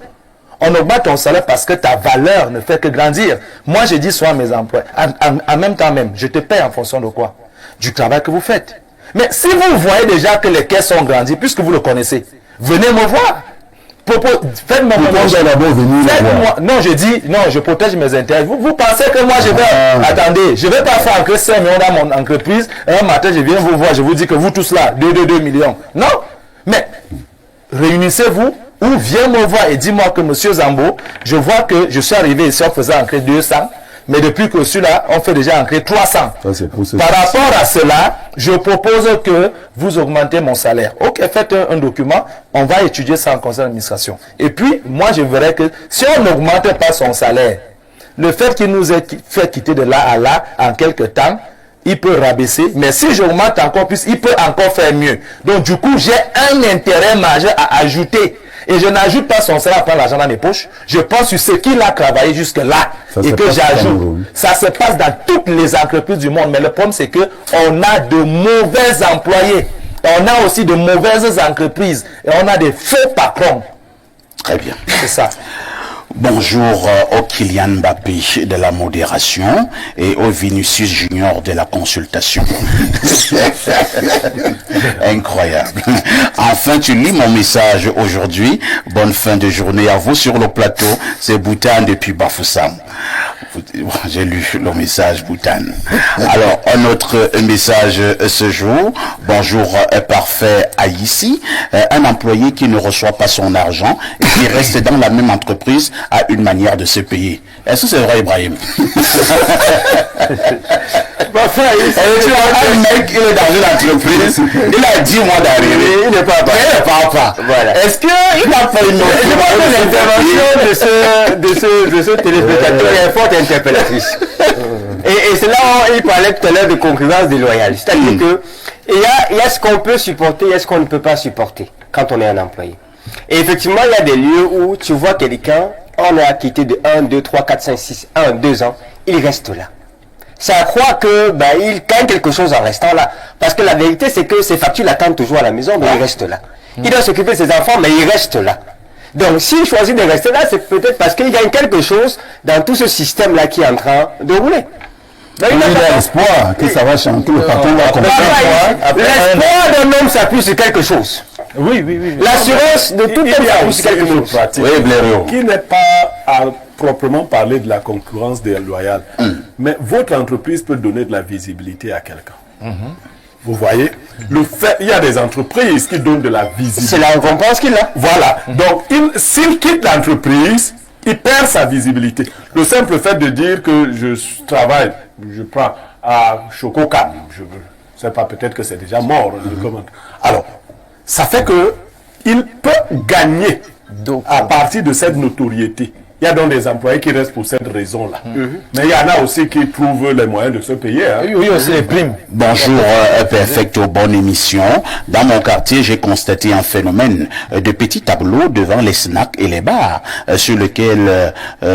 On augmente ton salaire parce que ta valeur ne fait que grandir. Moi, je dis souvent à mes employés, en même temps même, je te paye en fonction de quoi? Du travail que vous faites. Mais si vous voyez déjà que les caisses sont grandies, puisque vous le connaissez, venez me voir. Faites-moi non, je dis, non, je protège mes intérêts. Vous pensez que moi, je vais, attendez, je ne vais pas faire entrer 5 millions dans mon entreprise. Un matin, je viens vous voir, je vous dis que vous tous là, 2 millions. Non, mais réunissez-vous ou viens me voir et dis-moi que monsieur Zambo, je vois que je suis arrivé ici en faisant entrer 200. Mais depuis que celui-là, on fait déjà entrer 300. Par rapport à cela, je propose que vous augmentez mon salaire. Ok, faites un document, on va étudier ça en conseil d'administration. Et puis, moi, je verrai que si on n'augmente pas son salaire, le fait qu'il nous ait fait quitter de là à là en quelques temps, il peut rabaisser. Mais si j'augmente encore plus, il peut encore faire mieux. Donc, du coup, j'ai un intérêt majeur à ajouter. Et je n'ajoute pas son salaire à prendre l'argent dans mes poches. Je pense sur ce qu'il a travaillé jusque-là et que j'ajoute. Ça se passe dans toutes les entreprises du monde. Mais le problème, c'est qu'on a de mauvais employés. On a aussi de mauvaises entreprises. Et on a des faux patrons. Très bien. C'est ça. Bonjour au Kylian Mbappé de la modération et au Vinicius Junior de la consultation. Incroyable. Enfin, tu lis mon message aujourd'hui. Bonne fin de journée à vous sur le plateau. C'est Boutan depuis Bafoussam. J'ai lu le message Boutan. Alors, un autre message ce jour. Bonjour parfait à ici. Un employé qui ne reçoit pas son argent et qui reste dans la même entreprise a une manière de se payer. Est-ce que c'est vrai, Ibrahim? Un mec, il est dans une entreprise, il a 10 mois d'arrivée, il ne parle pas. Voilà. Est-ce qu'il n'a pas une autre? Je pense que l'intervention de ce téléspectateur est forte interpellatrice. Et c'est là où il parlait tout à l'heure de concurrence déloyale. C'est-à-dire que il y a ce qu'on peut supporter, il y a ce qu'on ne peut pas supporter quand on est un employé. Et effectivement, il y a des lieux où tu vois quelqu'un, on est quitté de 1, 2, 3, 4, 5, 6, 1, 2 ans, il reste là. Ça croit que il gagne quelque chose en restant là. Parce que la vérité, c'est que ses factures l'attendent toujours à la maison, mais il reste là. Il doit s'occuper de ses enfants, mais il reste là. Donc, s'il choisit de rester là, c'est peut-être parce qu'il gagne quelque chose dans tout ce système-là qui est en train de rouler. Il a l'espoir que ça va changer, que le patron va comprendre. L'espoir d'un homme s'appuie sur quelque chose. Oui. L'assurance de toute homme s'appuie sur quelque chose. Qui n'est pas à proprement parler de la concurrence déloyale. Mais votre entreprise peut donner de la visibilité à quelqu'un. Vous voyez, il y a des entreprises qui donnent de la visibilité. C'est la récompense qu'il a. Voilà. Donc, s'il quitte l'entreprise, il perd sa visibilité. Le simple fait de dire que je travaille, je prends à Chococan, je ne sais pas, peut-être que c'est déjà mort. Alors, ça fait que il peut gagner à partir de cette notoriété. Il y a donc des employés qui restent pour cette raison-là. Mais il y en a aussi qui trouvent les moyens de se payer. Oui, aussi les primes. Bonjour, Perfecto, bonne émission. Dans mon quartier, j'ai constaté un phénomène de petits tableaux devant les snacks et les bars, sur lesquels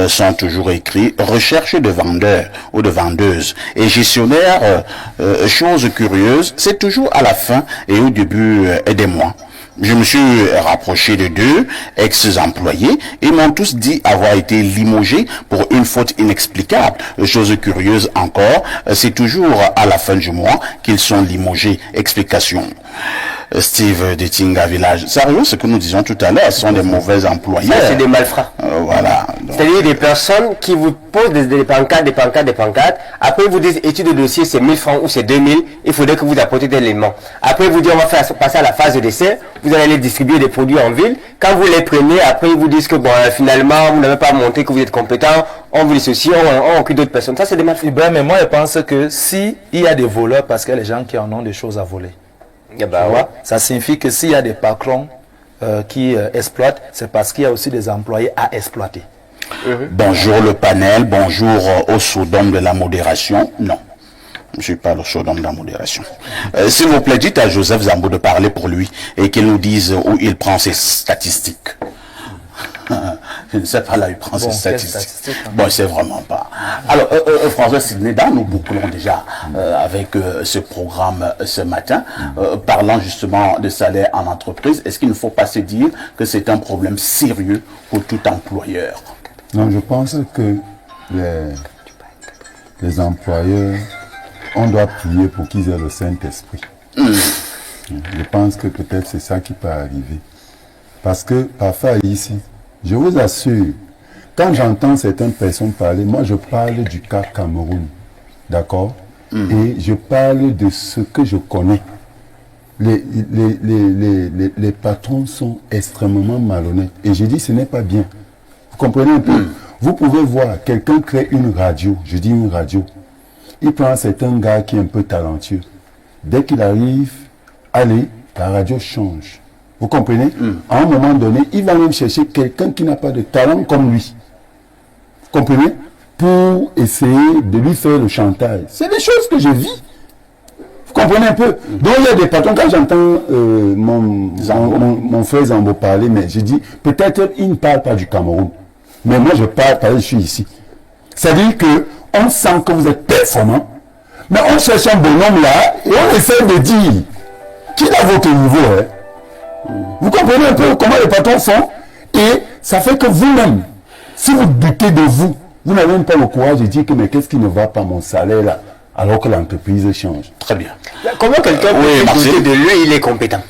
sont toujours écrits « Recherche de vendeurs » ou de vendeuses. Et gestionnaire, chose curieuse, c'est toujours à la fin et au début des mois. Je me suis rapproché de 2 ex-employés. Ils m'ont tous dit avoir été limogés pour une faute inexplicable. Chose curieuse encore, c'est toujours à la fin du mois qu'ils sont limogés. Explication. Steve de Tinga Village. Sérieux, ce que nous disons tout à l'heure, ce sont des mauvais employés. Ça, c'est des malfrats. Voilà. C'est-à-dire des personnes qui vous posent des pancartes. Après, ils vous disent étude de dossier, c'est 1000 francs ou c'est 2000. Il faudrait que vous apportez des éléments. Après, vous dites on va passer à la phase de décès. Vous allez aller distribuer des produits en ville. Quand vous les prenez, après, ils vous disent que finalement, vous n'avez pas montré que vous êtes compétent. On vous dissocie, on occupe d'autres personnes. Ça, c'est des malfrats. Mais moi, je pense que si il y a des voleurs, parce qu'il y a les gens qui en ont des choses à voler. Tu vois? Ça signifie que s'il y a des patrons qui exploitent, c'est parce qu'il y a aussi des employés à exploiter. Bonjour le panel, bonjour au Sodome de la modération. Non, je ne suis pas le Sodome de la modération. S'il vous plaît, dites à Joseph Zambo de parler pour lui et qu'il nous dise où il prend ses statistiques. Je ne sais pas là, il prend ses statistiques. Bon, c'est vraiment pas. Alors, François Sidneda, nous bouclons déjà avec ce programme ce matin, parlant justement de salaire en entreprise. Est-ce qu'il ne faut pas se dire que c'est un problème sérieux pour tout employeur? Non, je pense que les employeurs, on doit prier pour qu'ils aient le Saint-Esprit. Je pense que peut-être c'est ça qui peut arriver. Parce que parfois ici, je vous assure, quand j'entends certaines personnes parler, moi je parle du cas Cameroun, d'accord? Et je parle de ce que je connais. Les patrons sont extrêmement malhonnêtes. Et je dis, ce n'est pas bien. Vous comprenez un peu? Vous pouvez voir, quelqu'un crée une radio, je dis une radio. Il prend un gars qui est un peu talentueux. Dès qu'il arrive, allez, la radio change. Vous comprenez? À un moment donné, il va même chercher quelqu'un qui n'a pas de talent comme lui. Vous comprenez? Pour essayer de lui faire le chantage. C'est des choses que je vis. Vous comprenez un peu? Donc il y a des patrons, quand j'entends mon frère Zambo parler, mais je dis, peut-être il ne parle pas du Cameroun. Mais moi je parle parce que je suis ici. C'est-à-dire qu'on sent que vous êtes performant, mais on cherche un bonhomme là, et on essaie de dire, qu'il a votre niveau, hein? Vous comprenez un peu comment les patrons font? Et ça fait que vous-même, si vous doutez de vous, vous n'avez même pas le courage de dire que mais qu'est-ce qui ne va pas mon salaire là, alors que l'entreprise change. Très bien. Comment quelqu'un peut douter de lui, il est compétent?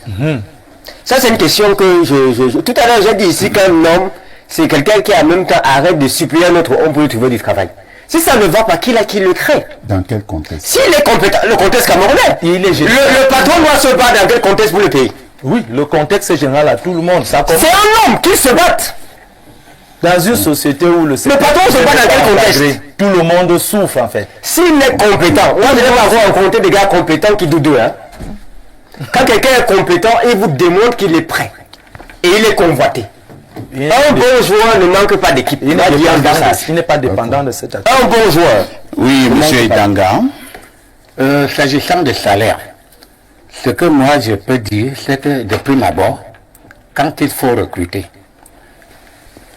Ça c'est une question que tout à l'heure j'ai dit ici qu'un homme, c'est quelqu'un qui en même temps arrête de supplier un autre homme pour lui trouver du travail. Si ça ne va pas, qui le crée? Dans quel contexte? S'il est compétent, le contexte camerounais, le patron doit se battre dans quel contexte pour le pays? Oui, le contexte est général à tout le monde. C'est un homme qui se bat. Dans une société où le patron se bat dans quel contexte? Tout le monde souffre en fait. S'il est compétent, moi je vais avoir rencontré des gars compétents qui doutent d'eux. Hein. Quand quelqu'un est compétent, il vous démontre qu'il est prêt. Et il est convoité. Un bon joueur ne manque pas d'équipe. Il n'est pas dépendant de cette activité. Un bon joueur. Oui, monsieur Idanga. S'agissant des salaires, ce que moi je peux dire, c'est que de prime abord, quand il faut recruter,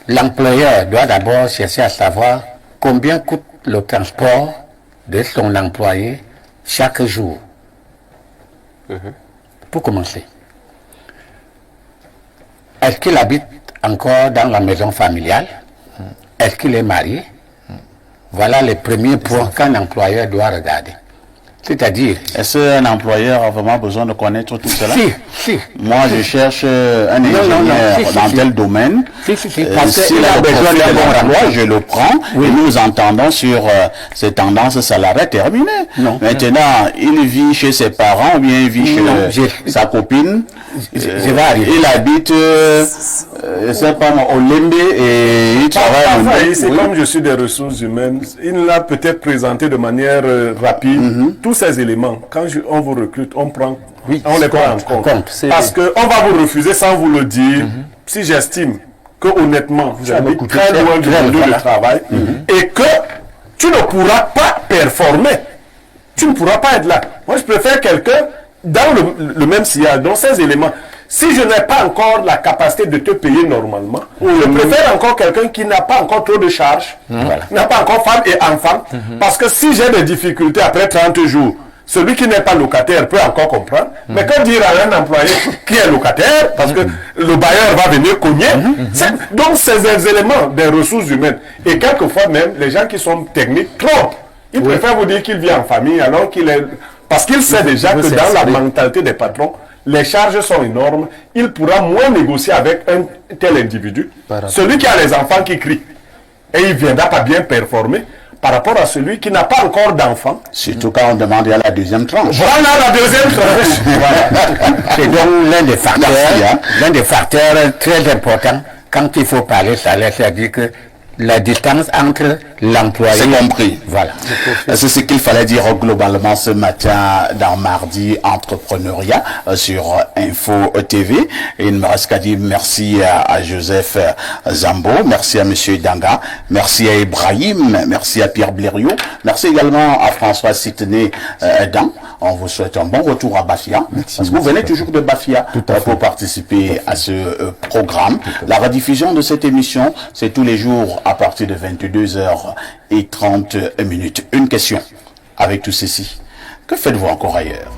l'employeur doit d'abord chercher à savoir combien coûte le transport de son employé chaque jour. Pour commencer. Est-ce qu'il habite encore dans la maison familiale? Est-ce qu'il est marié? Voilà les premiers points qu'un employeur doit regarder. C'est-à-dire... Est-ce qu'un employeur a vraiment besoin de connaître tout cela? Si. Moi, je cherche un ingénieur dans tel domaine. S'il a besoin d'un bon emploi, je le prends. Et nous entendons sur ces tendances salariales terminées. Maintenant, il vit chez ses parents ou bien il vit chez sa copine. Il habite, je ne sais pas, au Lembe et il travaille. C'est comme je suis des ressources humaines. Il l'a peut-être présenté de manière rapide. Tous ces éléments, quand on vous recrute, on les prend en compte. Parce qu'on va vous refuser sans vous le dire. Si j'estime que honnêtement, vous habites très loin du lieu de travail et que tu ne pourras pas performer, tu ne pourras pas être là. Moi, je préfère quelqu'un dans le même sillage, dans ces éléments. Si je n'ai pas encore la capacité de te payer normalement, je préfère encore quelqu'un qui n'a pas encore trop de charges, n'a pas encore femme et enfant, parce que si j'ai des difficultés après 30 jours, celui qui n'est pas locataire peut encore comprendre, mais que dire à un employé qui est locataire, parce que le bailleur va venir cogner, donc c'est des éléments des ressources humaines. Et quelquefois même, les gens qui sont techniques trompent. Ils préfèrent vous dire qu'il vit en famille alors qu'il est... Parce qu'il sait déjà que dans la mentalité des patrons, les charges sont énormes, il pourra moins négocier avec un tel individu. Celui qui a les enfants qui crient, et il ne viendra pas bien performer par rapport à celui qui n'a pas encore d'enfants. Surtout quand on demande à la deuxième tranche. Voilà la deuxième tranche. C'est donc l'un des facteurs très importants quand il faut parler salaire, c'est-à-dire que la distance entre l'employé... C'est compris. Voilà. C'est ce qu'il fallait dire globalement ce matin dans Mardi Entrepreneuriat sur Info TV. Et il ne me reste qu'à dire merci à Joseph Zambo, merci à Monsieur Danga, merci à Ibrahim, merci à Pierre Blériot, merci également à François Sitené Dan. On vous souhaite un bon retour à Bafia. Parce que vous venez toujours de Bafia pour participer à ce programme. La rediffusion de cette émission, c'est tous les jours à partir de 22h30. Une question avec tout ceci. Que faites-vous encore ailleurs?